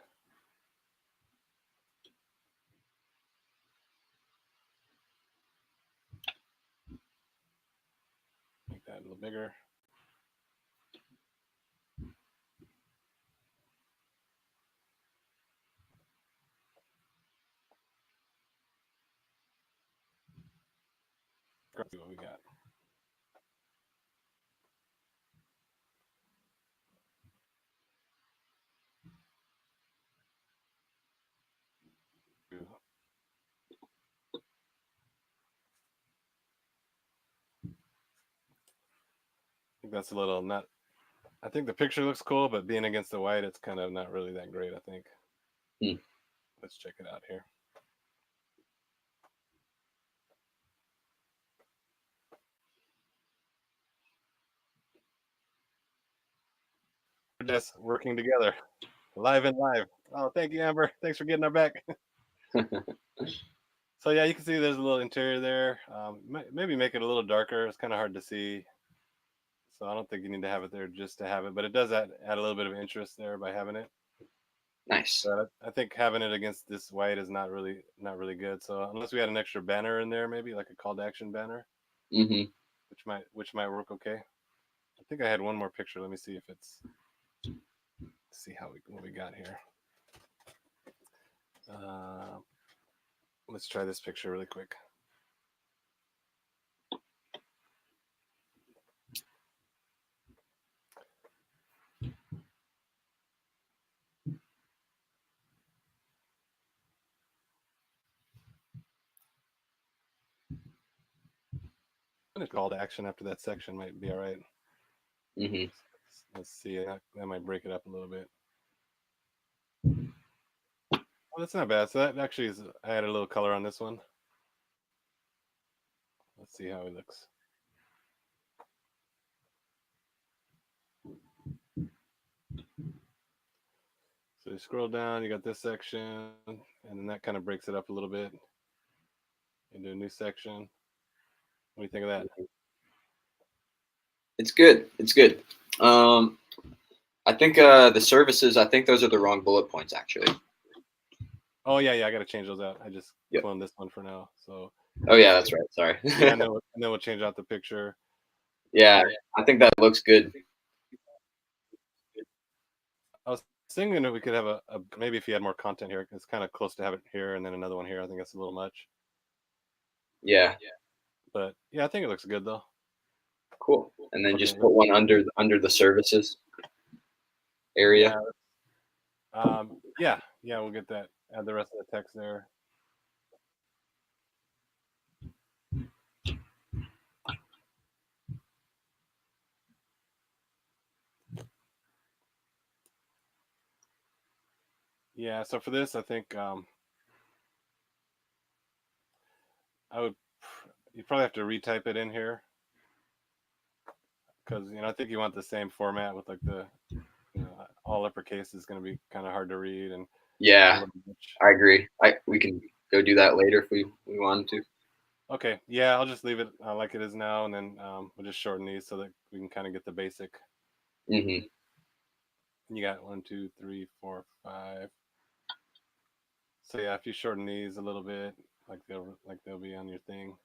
Make that a little bigger. Let's see what we got. I think that's a little not. I think the picture looks cool, but being against the white, it's kind of not really that great, I think. Hmm. Let's check it out here. We're just working together, live and live. Oh, thank you, Amber. Thanks for getting our back. So yeah, you can see there's a little interior there. Maybe make it a little darker. It's kind of hard to see. So I don't think you need to have it there just to have it, but it does add a little bit of interest there by having it. Nice. But I think having it against this white is not really good. So unless we had an extra banner in there, maybe like a call to action banner, Mm-hmm. which might work okay. I think I had one more picture. Let me see if it's see what we got here. Uh, let's try this picture really quick. A call to action after that section might be all right. Mm-hmm. Let's see. That might break it up a little bit. Well, that's not bad. So that actually is, I added a little color on this one. Let's see how he looks. So you scroll down, you got this section, and then that kind of breaks it up a little bit into a new section. What do you think of that? It's good. It's good. I think the services, I think those are the wrong bullet points, actually. Oh yeah, I got to change those out. I just Yep. cloned this one for now. So. Oh yeah, that's right. Sorry. Yeah, and then we'll change out the picture. Yeah, I think that looks good. I was thinking that we could have a maybe if you had more content here, it's kind of close to have it here and then another one here. I think that's a little much. Yeah. But yeah, I think it looks good though. Cool. And then Okay. just put one under the services area. Yeah, we'll get that. Add the rest of the text there. Yeah, so for this, I think you probably have to retype it in here because I think you want the same format with like the all uppercase is going to be kind of hard to read and Yeah, I agree. We can go do that later if we wanted to. Okay, yeah, I'll just leave it like it is now, and then we'll just shorten these so that we can kind of get the basic. Mm-hmm. You got 1, 2, 3, 4, 5. So yeah, if you shorten these a little bit, like they'll be on your thing.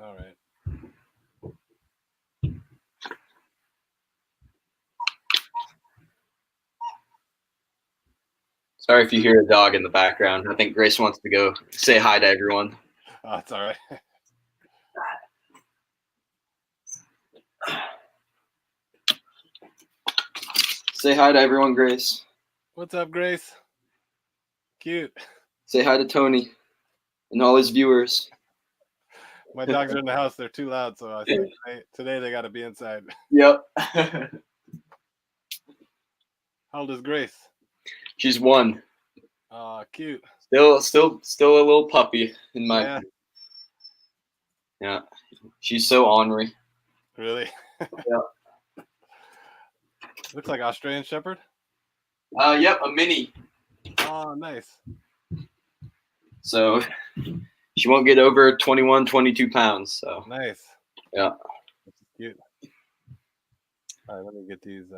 All right. Sorry if you hear a dog in the background. I think Grace wants to go say hi to everyone. Oh, it's all right. Say hi to everyone, Grace. What's up, Grace? Cute. Say hi to Tony and all his viewers. My dogs are in the house. They're too loud, so I said today they got to be inside. Yep. How old is Grace? She's 1. Oh, cute. Still a little puppy in my. Yeah. Yeah. She's so ornery. Really? Yeah. Looks like Australian Shepherd. Yep, a mini. Oh, nice. So she won't get over 21, 22 pounds. So nice. Yeah. That's cute. All right, let me get these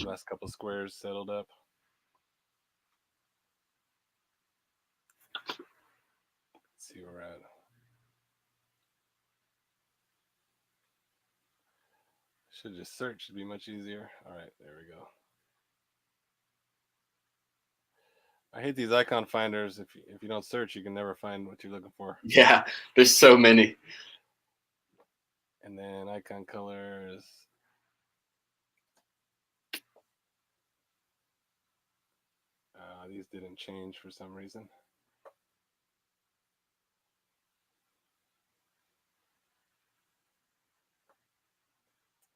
last couple squares settled up. Let's see where we're at. Should just search, should be much easier. All right, there we go. I hate these icon finders. If you don't search, you can never find what you're looking for. Yeah, there's so many. And then icon colors. These didn't change for some reason.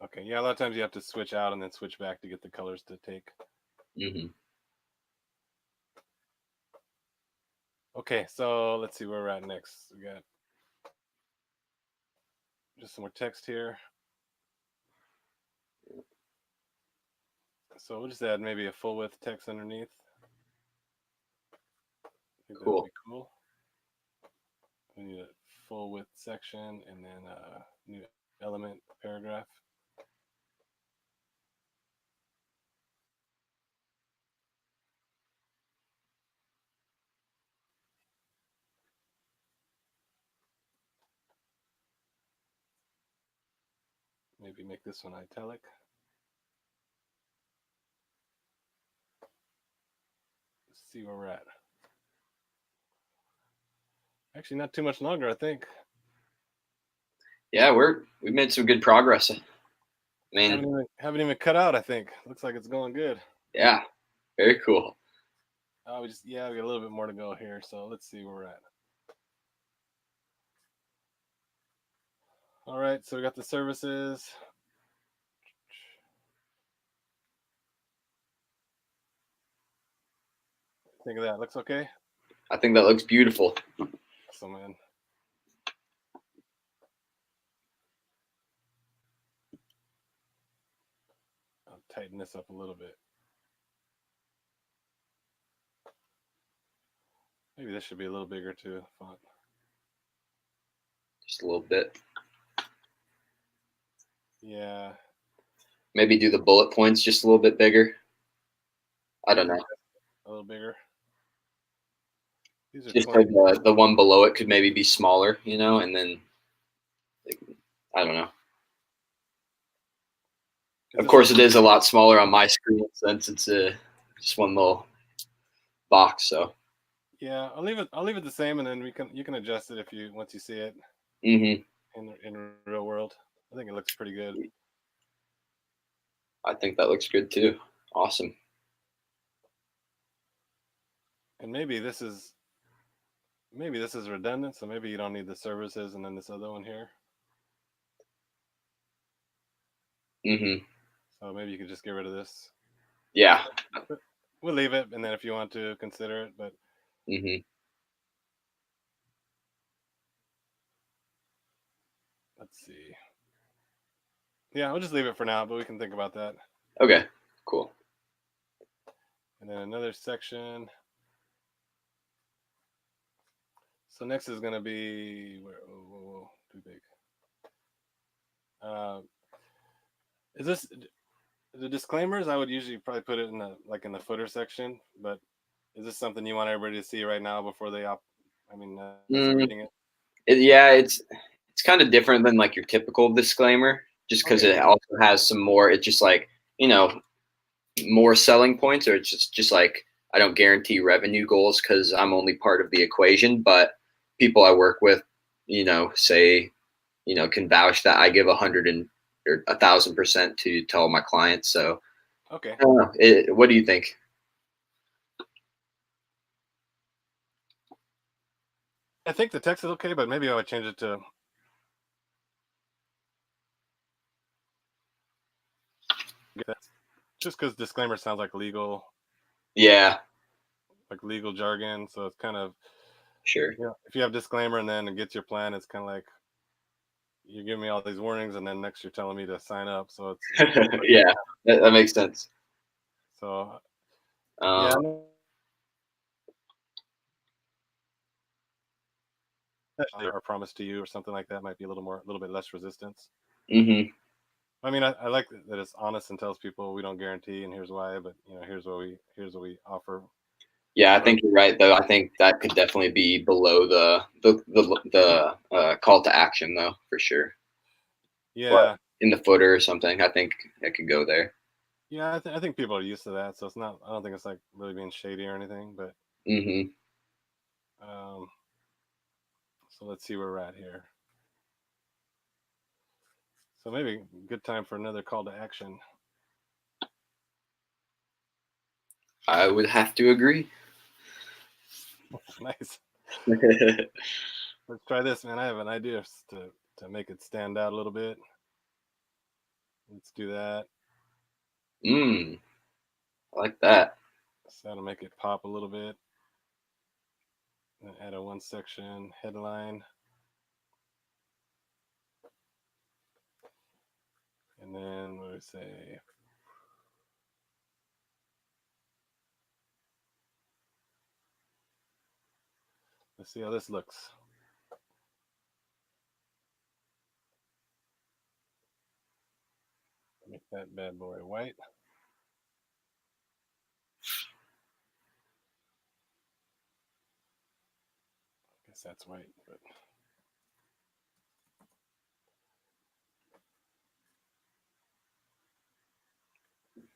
Okay, yeah, a lot of times you have to switch out and then switch back to get the colors to take. Mm-hmm. Okay, so let's see where we're at next. We got just some more text here. So we'll just add maybe a full width text underneath. I think that would be cool. We need a full width section and then a new element paragraph. Maybe make this one italic. Let's see where we're at. Actually, not too much longer, I think. Yeah, we've made some good progress. I mean, haven't even cut out. I think looks like it's going good. Yeah, very cool. We got a little bit more to go here. So let's see where we're at. All right, so we got the services. Think of that. Looks okay? I think that looks beautiful. Awesome, man. I'll tighten this up a little bit. Maybe this should be a little bigger too, font. Just a little bit. Yeah. Maybe do the bullet points just a little bit bigger. I don't know. A little bigger. These are Just 20. so the one below it could maybe be smaller, you know, and then I don't know. Of course, it is a lot smaller on my screen since it's just one little box. So yeah, I'll leave it the same, and then you can adjust it if you once you see it in real world. I think it looks pretty good. I think that looks good too. Awesome. And maybe this is redundant, so maybe you don't need the services and then this other one here. So maybe you could just get rid of this. Yeah. But we'll leave it, and then if you want to consider it, but. Let's see. Yeah, I'll just leave it for now, but we can think about that. Okay, cool. And then another section. So next is going to be whoa, too big. Is this the disclaimers? I would usually probably put it in the footer section, but is this something you want everybody to see right now before they reading it? Yeah, it's kind of different than like your typical disclaimer, just because it also has some more. It's just like, you know, more selling points, or it's just like, I don't guarantee revenue goals because I'm only part of the equation, but people I work with, you know, say, you know, can vouch that I give 100 or 1,000% to all my clients. So, okay. I don't know. What do you think? I think the text is okay, but maybe I would change it to. Just because disclaimer sounds like legal. Yeah. Like legal jargon, so it's kind of. Sure. You know, if you have disclaimer and then it gets your plan, it's kind of like you give me all these warnings, and then next you're telling me to sign up. So it's yeah, that makes sense. So yeah, or promise to you or something like that might be a little bit less resistance. I mean, I like that it's honest and tells people we don't guarantee and here's why, but you know, here's what we offer. Yeah, I think you're right though. I think that could definitely be below the call to action though, for sure. Yeah. But in the footer or something, I think it could go there. Yeah, I think people are used to that, so it's not. I don't think it's like really being shady or anything, but. So let's see where we're at here. So maybe good time for another call to action. I would have to agree. Nice. Let's try this, man. I have an idea to make it stand out a little bit. Let's do that. I like that. So that'll make it pop a little bit. And add a one section headline. And then what do we say? Let's see how this looks. Make that bad boy white. I guess that's white, but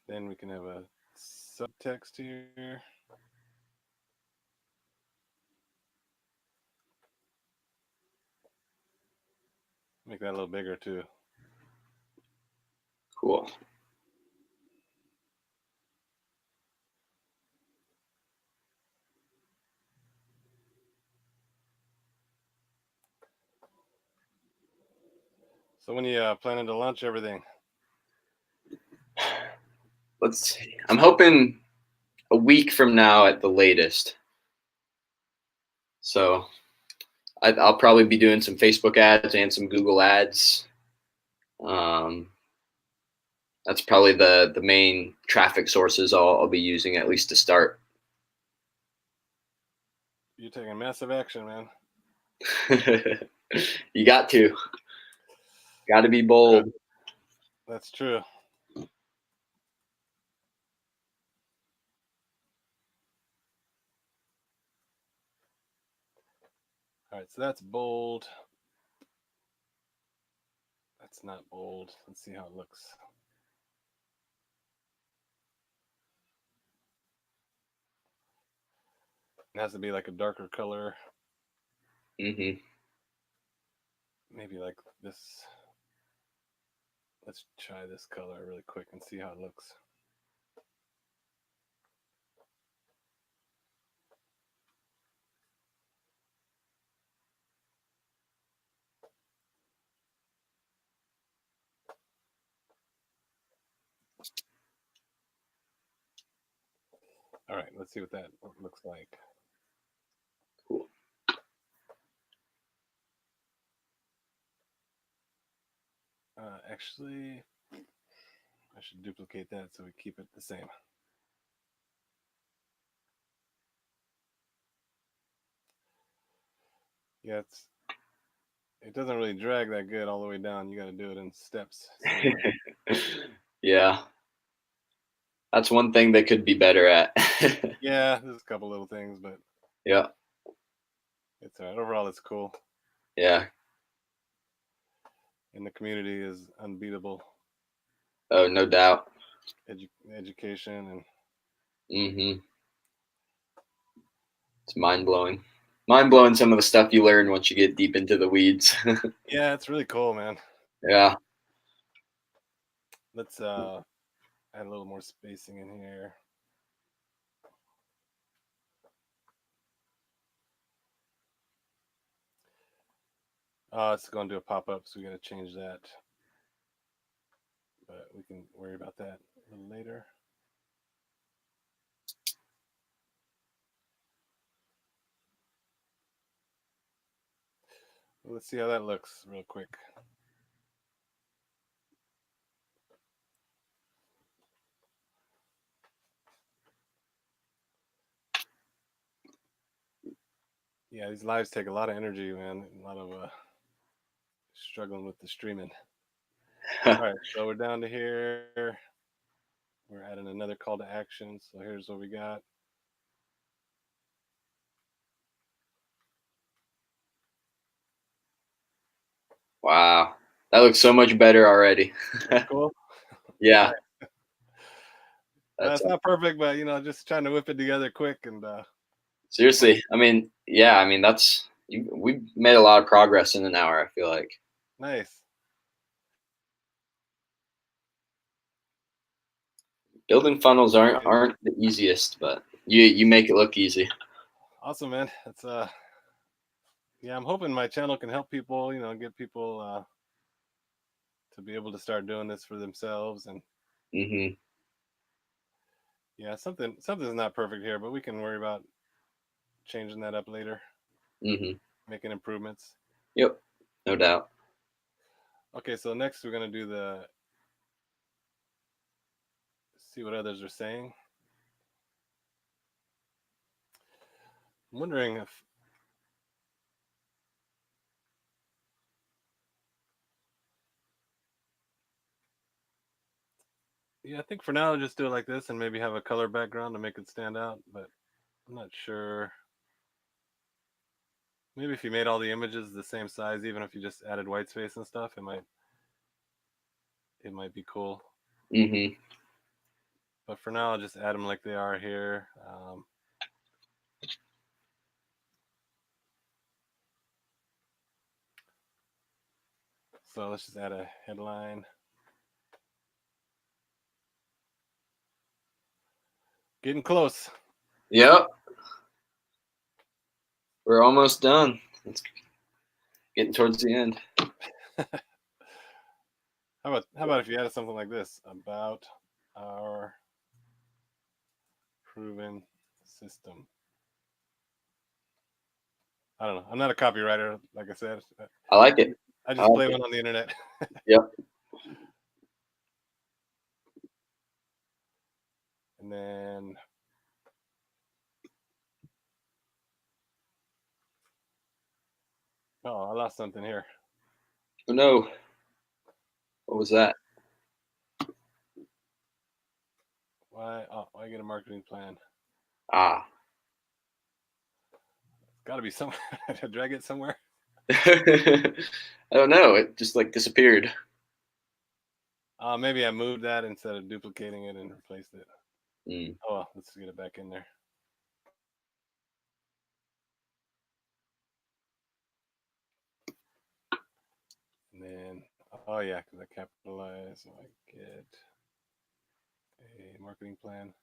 then we can have a subtext here. Make that a little bigger too. Cool. So when you planning to launch everything? Let's see. I'm hoping a week from now at the latest. So I'll probably be doing some Facebook ads and some Google ads. That's probably the main traffic sources I'll be using, at least to start. You're taking massive action, man. You got to be bold. That's true. All right, so that's bold. That's not bold. Let's see how it looks. It has to be like a darker color. Mm-hmm. Maybe like this. Let's try this color really quick and see how it looks. All right, let's see what that looks like. Cool. Actually, I should duplicate that so we keep it the same. Yeah, it doesn't really drag that good all the way down. You got to do it in steps. Yeah, that's one thing they could be better at. Yeah, there's a couple little things, but yeah, it's all right. Overall, it's cool. yeah. And the community is unbeatable. Oh, no doubt. Education and. Mm-hmm. It's mind-blowing. Mind-blowing, some of the stuff you learn once you get deep into the weeds. Yeah, it's really cool, man. Yeah. Let's add a little more spacing in here. It's going to do a pop-up, so we got to change that. But we can worry about that a little later. Let's see how that looks real quick. Yeah, these lives take a lot of energy, man. A lot of struggling with the streaming. All right, so we're down to here. We're adding another call to action. So here's what we got. Wow, that looks so much better already. That's cool. Yeah. It's not perfect, but just trying to whip it together quick and. Seriously, I mean, yeah, we made a lot of progress in an hour, I feel like. Nice. Building funnels aren't the easiest, but you make it look easy. Awesome, man. It's yeah, I'm hoping my channel can help people, get people to be able to start doing this for themselves. And Mm-hmm. yeah, something's not perfect here, but we can worry about changing that up later. Mm-hmm. Making improvements. Yep, no doubt. Okay, so next we're gonna do see what others are saying. I'm wondering if I think for now I'll just do it like this and maybe have a color background to make it stand out, but I'm not sure. Maybe if you made all the images the same size, even if you just added white space and stuff, it might be cool. Mm-hmm. But for now, I'll just add them like they are here. So let's just add a headline. Getting close. Yep. We're almost done. It's getting towards the end. How about if you added something like this about our proven system? I don't know. I'm not a copywriter, like I said. I like it. I I just like play it. one on the internet. Yep. And then I lost something here. Oh no. What was that? Why? Oh, I get a marketing plan. Ah. It's got to be somewhere. Did I get somewhere? I don't know. It just like disappeared. Maybe I moved that instead of duplicating it and replaced it. Mm. Oh well, let's get it back in there. And then, oh yeah, because I capitalize, so I get a marketing plan.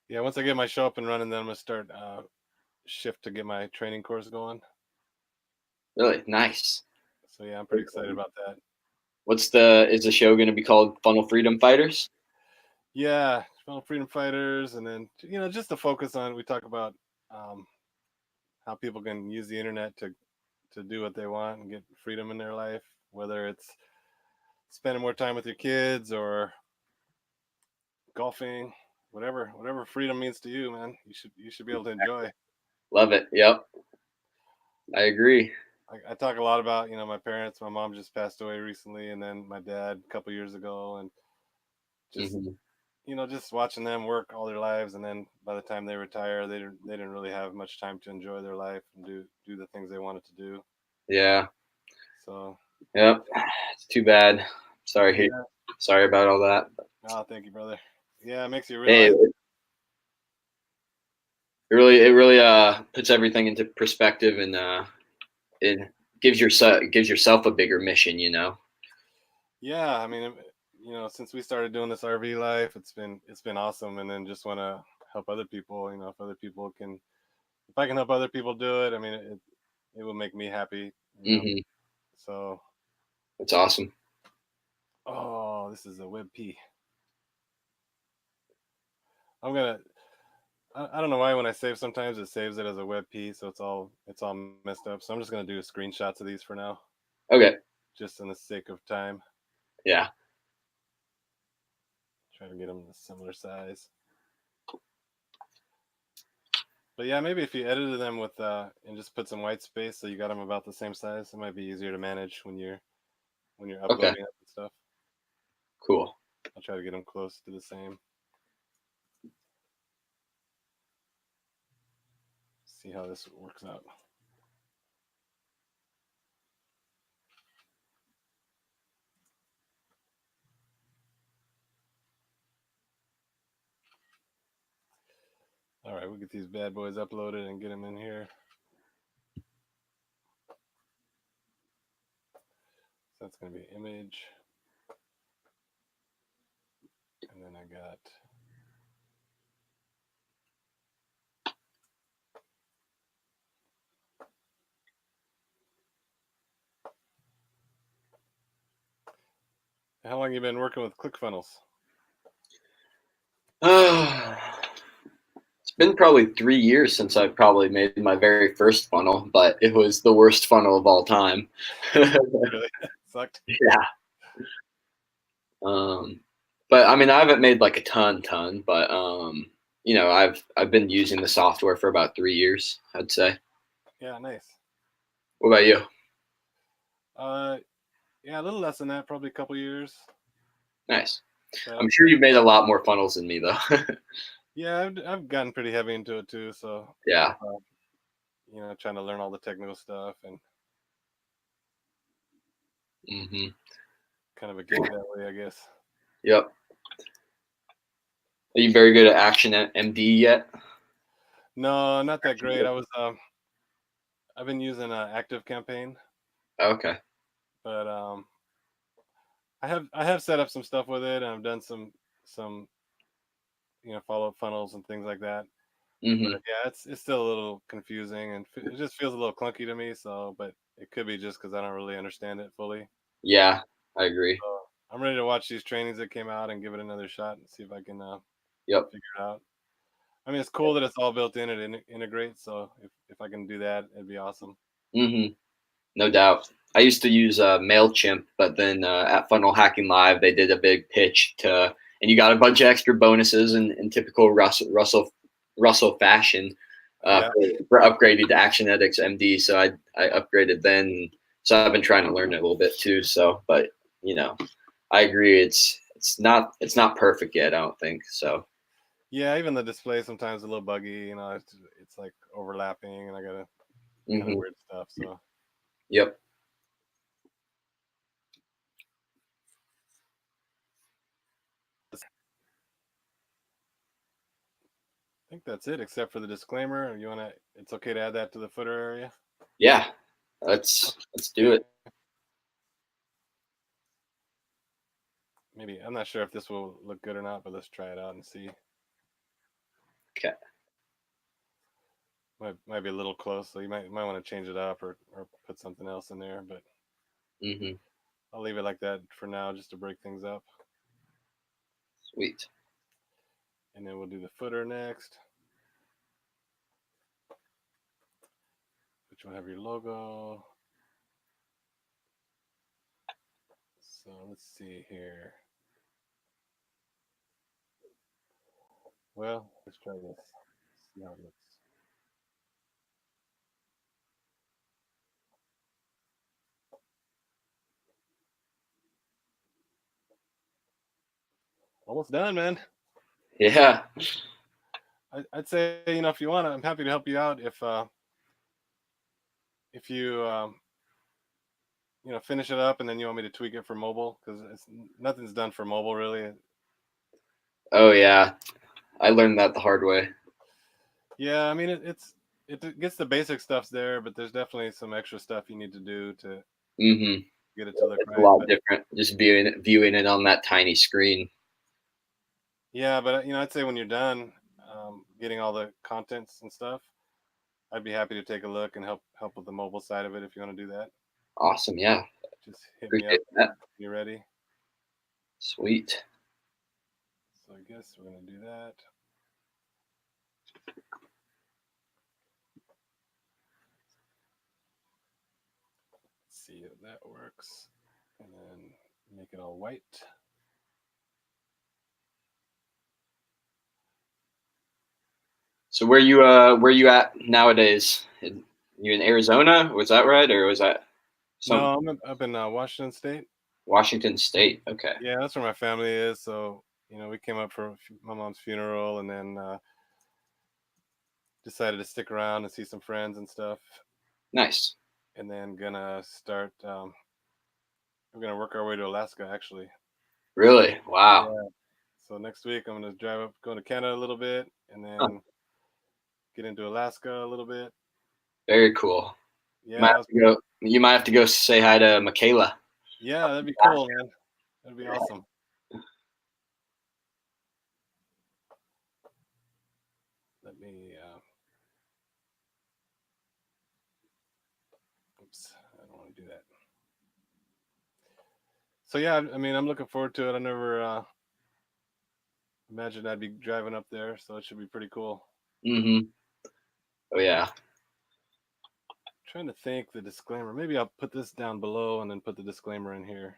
Yeah, once I get my show up and running, then I'm gonna start shift to get my training course going. Really nice. So yeah, I'm pretty excited about that. Is the show going to be called Funnel Freedom Fighters? Yeah, Funnel Freedom Fighters, and then just to focus on, we talk about um, how people can use the internet to do what they want and get freedom in their life, whether it's spending more time with your kids or golfing, whatever freedom means to you, man. You should be able to enjoy. Love it. Yep. I agree. I talk a lot about my parents. My mom just passed away recently, and then my dad a couple years ago, and just Hmm. just watching them work all their lives, and then by the time they retire, they didn't really have much time to enjoy their life and do the things they wanted to do. Yeah. So Yep. It's too bad. Sorry. yeah, Sorry about all that. oh, thank you, brother. Yeah, it makes you Hey, realize. it really puts everything into perspective, and it gives yourself a bigger mission. Yeah, I mean, since we started doing this RV life, it's been awesome, and then just want to help other people. If other people can, if I can help other people do it, I mean, it will make me happy. Hmm. So, It's awesome. oh, this is a WebP. I'm gonna. I don't know why when I save, sometimes it saves it as a WebP, so it's all messed up. So I'm just gonna do screenshots of these for now, Okay. just in the sake of time. Yeah. Try to get them a similar size. But yeah, maybe if you edited them with and just put some white space, so you got them about the same size, it might be easier to manage when you're Okay. uploading it and stuff. Cool. I'll try to get them close to the same. See how this works out. All right, we'll get these bad boys uploaded and get them in here. So that's gonna be image, and then I got. How long you been working with ClickFunnels? It's been probably 3 years since I probably made my very first funnel, but it was the worst funnel of all time. Really sucked. Yeah. Um, but I mean, I haven't made like a ton, but I've been using the software for about 3 years, I'd say. Yeah, nice. What about you? Uh, yeah, a little less than that, probably a couple years. Nice. I'm So sure you've made a lot more funnels than me, though. yeah, I've gotten pretty heavy into it too. So Yeah. trying to learn all the technical stuff and Hmm. kind of a geek that way, I guess. Yep. Are you very good at Action MD yet? No, not that great. I've been using Active Campaign, Okay. but I have set up some stuff with it, and I've done some follow up funnels and things like that. Mm-hmm. But yeah, it's still a little confusing, and it just feels a little clunky to me. So, but it could be just because I don't really understand it fully. Yeah, I agree. So I'm ready to watch these trainings that came out and give it another shot and see if I can Yep. figure it out. I mean, it's cool that it's all built in and integrates. So if I can do that, it'd be awesome. Mm-hmm. No doubt. I used to use MailChimp, but then at Funnel Hacking Live, they did a big pitch and you got a bunch of extra bonuses in typical Russell fashion Yeah. for upgrading to Actionetics MD. So I upgraded then. So I've been trying to learn it a little bit too. So, but you know, I agree. It's not perfect yet. I don't think so. Yeah, even the display sometimes a little buggy. It's like overlapping, and I gotta kind of Hmm. weird stuff. So Yep. I think that's it, except for the disclaimer. You wanna? It's okay to add that to the footer area. Yeah. Let's do Okay. it. Maybe I'm not sure if this will look good or not, but let's try it out and see. Okay. Might be a little close, so you might want to change it up or put something else in there. But Hmm. I'll leave it like that for now, just to break things up. Sweet. And then we'll do the footer next, which will have your logo. So let's see here. Well, let's try this. See how it looks. Almost done, man. Yeah. I'd say, if you want, I'm happy to help you out. If you finish it up and then you want me to tweak it for mobile, because nothing's done for mobile really. Oh yeah. I learned that the hard way. Yeah, I mean it gets the basic stuff's there, but there's definitely some extra stuff you need to do to Hmm. get it to look It's a right. lot But different just viewing it on that tiny screen. yeah, but I'd say when you're done getting all the contents and stuff, I'd be happy to take a look and help with the mobile side of it if you want to do that. Awesome. Yeah. Just hit me up Appreciate when that. you're ready. Sweet. So I guess we're gonna do that. Let's see if that works, and then make it all white. So where you at nowadays? You in Arizona? Was that right, or was that some No, I'm up in Washington State. Washington State? Okay. Yeah, that's where my family is. So we came up for my mom's funeral, and then decided to stick around and see some friends and stuff, Nice. and then gonna start. We're gonna work our way to Alaska, actually. Really? Wow. Yeah. So next week I'm gonna drive up, go to Canada a little bit, and Huh. then get into Alaska a little bit. Very cool. Yeah, You might have to go say hi to Michaela. yeah, that'd be cool, man. That'd be awesome. Let me. Oops, I don't want to do that. So yeah, I mean, I'm looking forward to it. I never imagined I'd be driving up there, so it should be pretty cool. Hmm. Oh yeah. Trying to think the disclaimer. Maybe I'll put this down below and then put the disclaimer in here.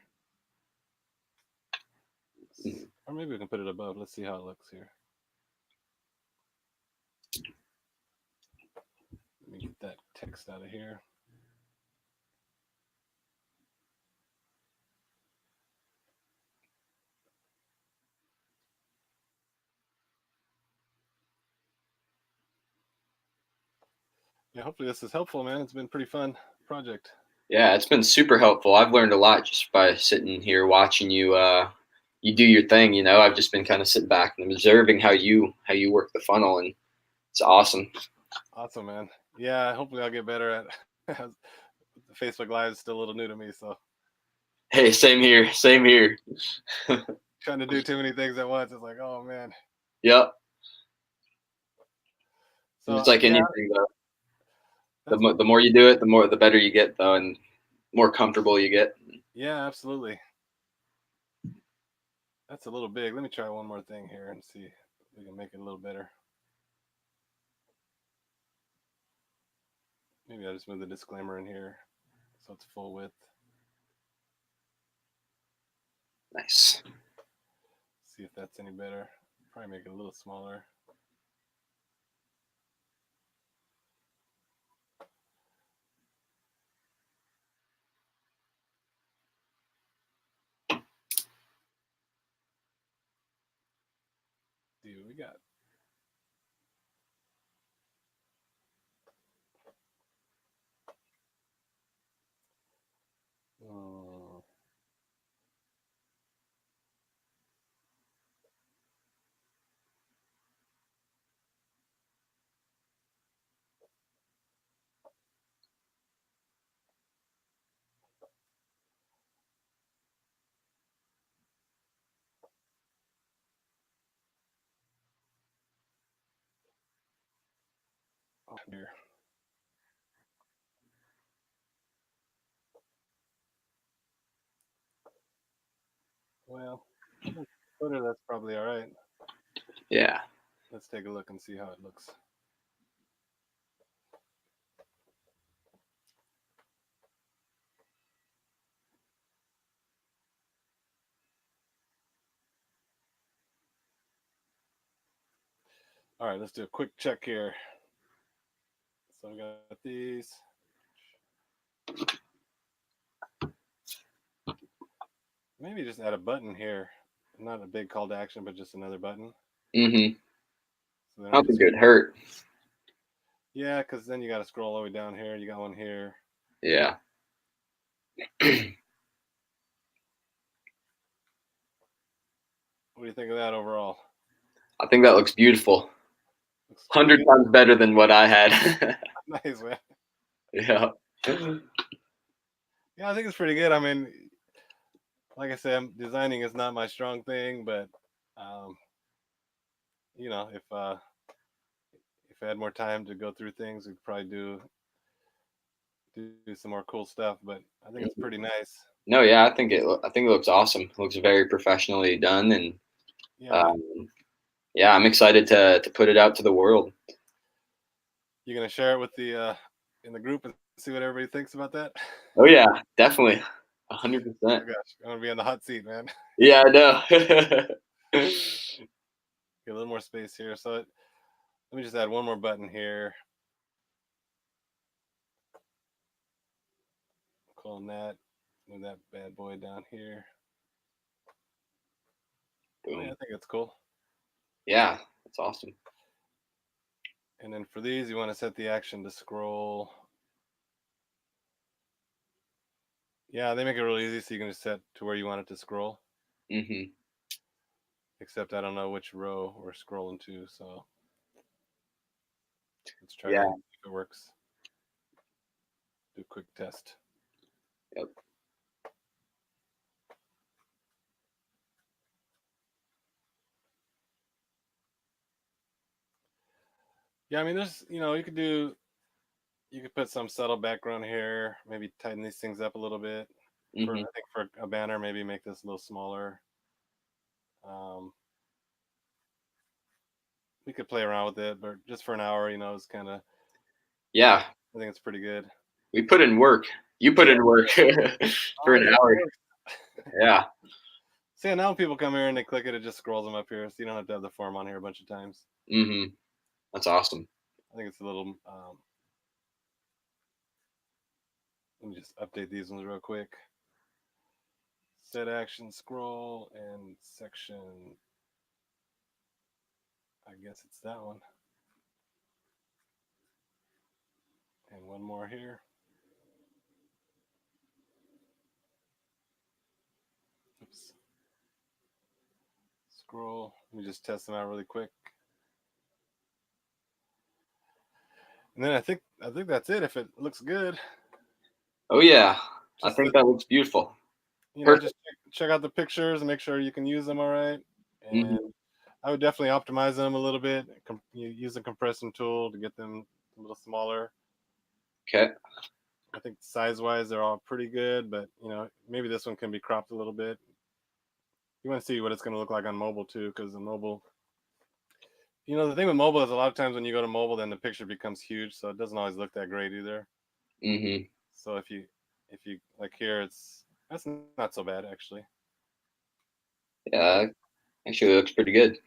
Or maybe we can put it above. Let's see how it looks here. Let me get that text out of here. Yeah, hopefully this is helpful, man. It's been a pretty fun project. Yeah, it's been super helpful. I've learned a lot just by sitting here watching you you do your thing, I've just been kind of sitting back and observing how you work the funnel, and it's awesome. Awesome, man. Yeah, hopefully I'll get better at the Facebook Live is still a little new to me, so Hey, same here. Same here. trying to do too many things at once. It's like, oh man. Yep. So it's like yeah, anything though. that's The more you do it, the better you get though, and more comfortable you get. yeah, absolutely. That's a little big. Let me try one more thing here and see if we can make it a little better. Maybe I'll just move the disclaimer in here so it's full width. Nice. See if that's any better. Probably make it a little smaller. See what we got. Oh, dear. Well, footer, that's probably all right. Yeah. Let's take a look and see how it looks. All right, let's do a quick check here. So we got these. Maybe just add a button here. Not a big call to action, but just another button. Mm-hmm. So then I don't think it would hurt. yeah, because then you got to scroll all the way down here. You got one here. Yeah. What do you think of that overall? I think that looks beautiful. Looks 100 times better than what I had. nice, man. Yeah. Yeah, I think it's pretty good. I mean, like I said, designing is not my strong thing, but um, if I had more time to go through things, we'd probably do some more cool stuff. But I think it's pretty nice. No, yeah, I think it looks awesome. It looks very professionally done, and Yeah, man. um, yeah, I'm excited to put it out to the world. You gonna share it with the in the group and see what everybody thinks about that? Oh yeah, definitely, Oh 100%. gosh, I'm gonna be on the hot seat, man. Yeah, I know. Get a little more space here. So let me just add one more button here. Clone that. Move that bad boy down here. Oh yeah, I Boom. think it's cool. Yeah, that's awesome. And then for these, you want to set the action to scroll. Yeah, they make it really easy, so you can just set to where you want it to scroll. Hmm. Except I don't know which row we're scrolling to, so let's try Yeah. that if it works. Do a quick test. Yep. Yeah, I mean, there's you could put some subtle background here, maybe tighten these things up a little bit. I Hmm. think for a banner, maybe make this a little smaller. Um, we could play around with it, but just for an hour, it's kind of. Yeah, I think it's pretty good. we put in work. You put Yeah. in work for Oh, an yeah, of hour. course. Yeah. See, now when people come here and they click it, it just scrolls them up here, so you don't have to have the form on here a bunch of times. Hmm. That's awesome. I think it's a little. Let me just update these ones real quick. Set action, scroll, and section. I guess it's that one. And one more here. Oops. Scroll. Let me just test them out really quick. And then I think that's it. If it looks good, Oh yeah, I just think that looks beautiful. Perfect. just check out the pictures and make sure you can use them all right. And Hmm. I would definitely optimize them a little bit. Use a compression tool to get them a little smaller. Okay. I think size-wise they're all pretty good, but maybe this one can be cropped a little bit. You want to see what it's going to look like on mobile too, because the mobile, the thing with mobile is a lot of times when you go to mobile, then the picture becomes huge, so it doesn't always look that great either. Mm-hmm. So if you like here, that's not so bad actually. Yeah, actually, it looks pretty good.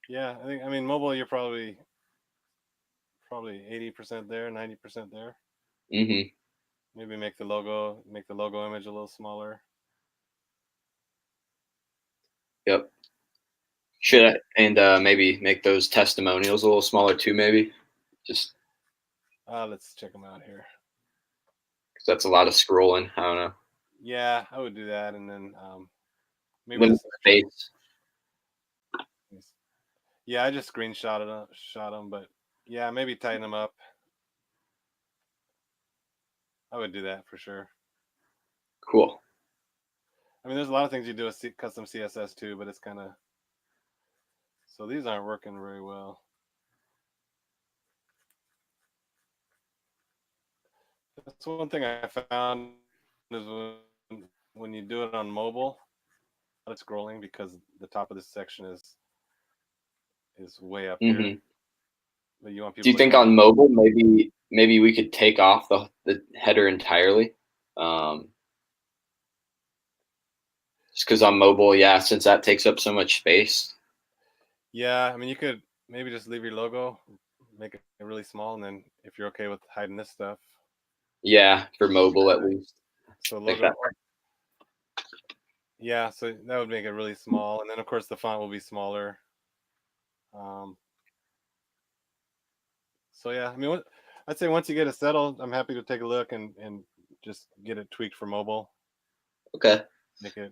Yeah, I mean mobile, you're probably 80% there, 90% there. Mm-hmm. Maybe make the logo image a little smaller. Yep. Should I, and maybe make those testimonials a little smaller too, maybe? Just Let's check them out here. because that's a lot of scrolling. I don't know. Yeah, I would do that, and then maybe Limit this the space. Yeah, I just shot them, but yeah, maybe tighten them up. I would do that for sure. Cool. I mean, there's a lot of things you do with custom CSS too, but it's kind of, so these aren't working very well. That's one thing I found is when you do it on mobile, it's scrolling because the top of this section is way up here. Mm-hmm. But you want people. Do you think on mobile maybe we could take off the header entirely? Just because on mobile, yeah, since that takes up so much space. Yeah, I mean, you could maybe just leave your logo, make it really small, and then if you're okay with hiding this stuff. Yeah, for mobile at least. So logo. Yeah, so that would make it really small, and then of course the font will be smaller. So yeah, I mean, I'd say once you get it settled, I'm happy to take a look and just get it tweaked for mobile. Okay. Make it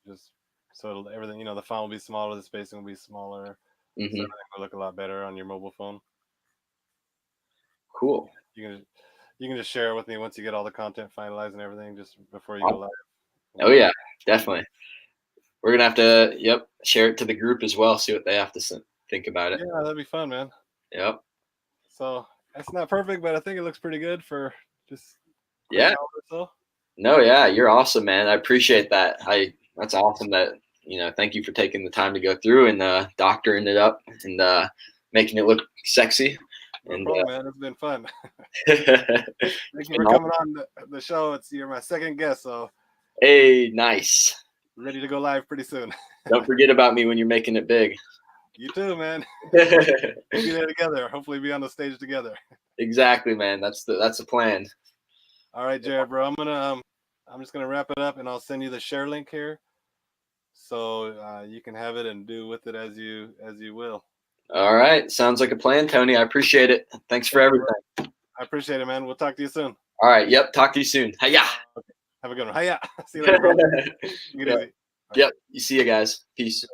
just so everything, the font will be smaller, the spacing will be smaller, so everything will look a lot better on your mobile phone. Cool. You can just share it with me once you get all the content finalized and everything, just before you go live. Oh yeah, definitely. We're gonna have to share it to the group as well. See what they have to think about it. Yeah, that'd be fun, man. Yep. So it's not perfect, but I think it looks pretty good for just yeah. Hour or so. No, yeah, you're awesome, man. I appreciate that. That's awesome that thank you for taking the time to go through and doctoring it up and making it look sexy. No problem, man. It's been fun. Thank you for coming on the show. You're my second guest, so hey, nice. Ready to go live pretty soon. Don't forget about me when you're making it big. You too, man. We'll be there together. Hopefully be on the stage together. Exactly, man. That's the plan. All right, Jared, bro. I'm just gonna wrap it up, and I'll send you the share link here, so you can have it and do with it as you will. All right, sounds like a plan, Tony. I appreciate it. Thanks for everything. I appreciate it, man. We'll talk to you soon. All right. Yep. Talk to you soon. Hiya. Okay. Have a good one. Hiya. See you later, bro. Take it easy. Yep. You see you guys. Peace.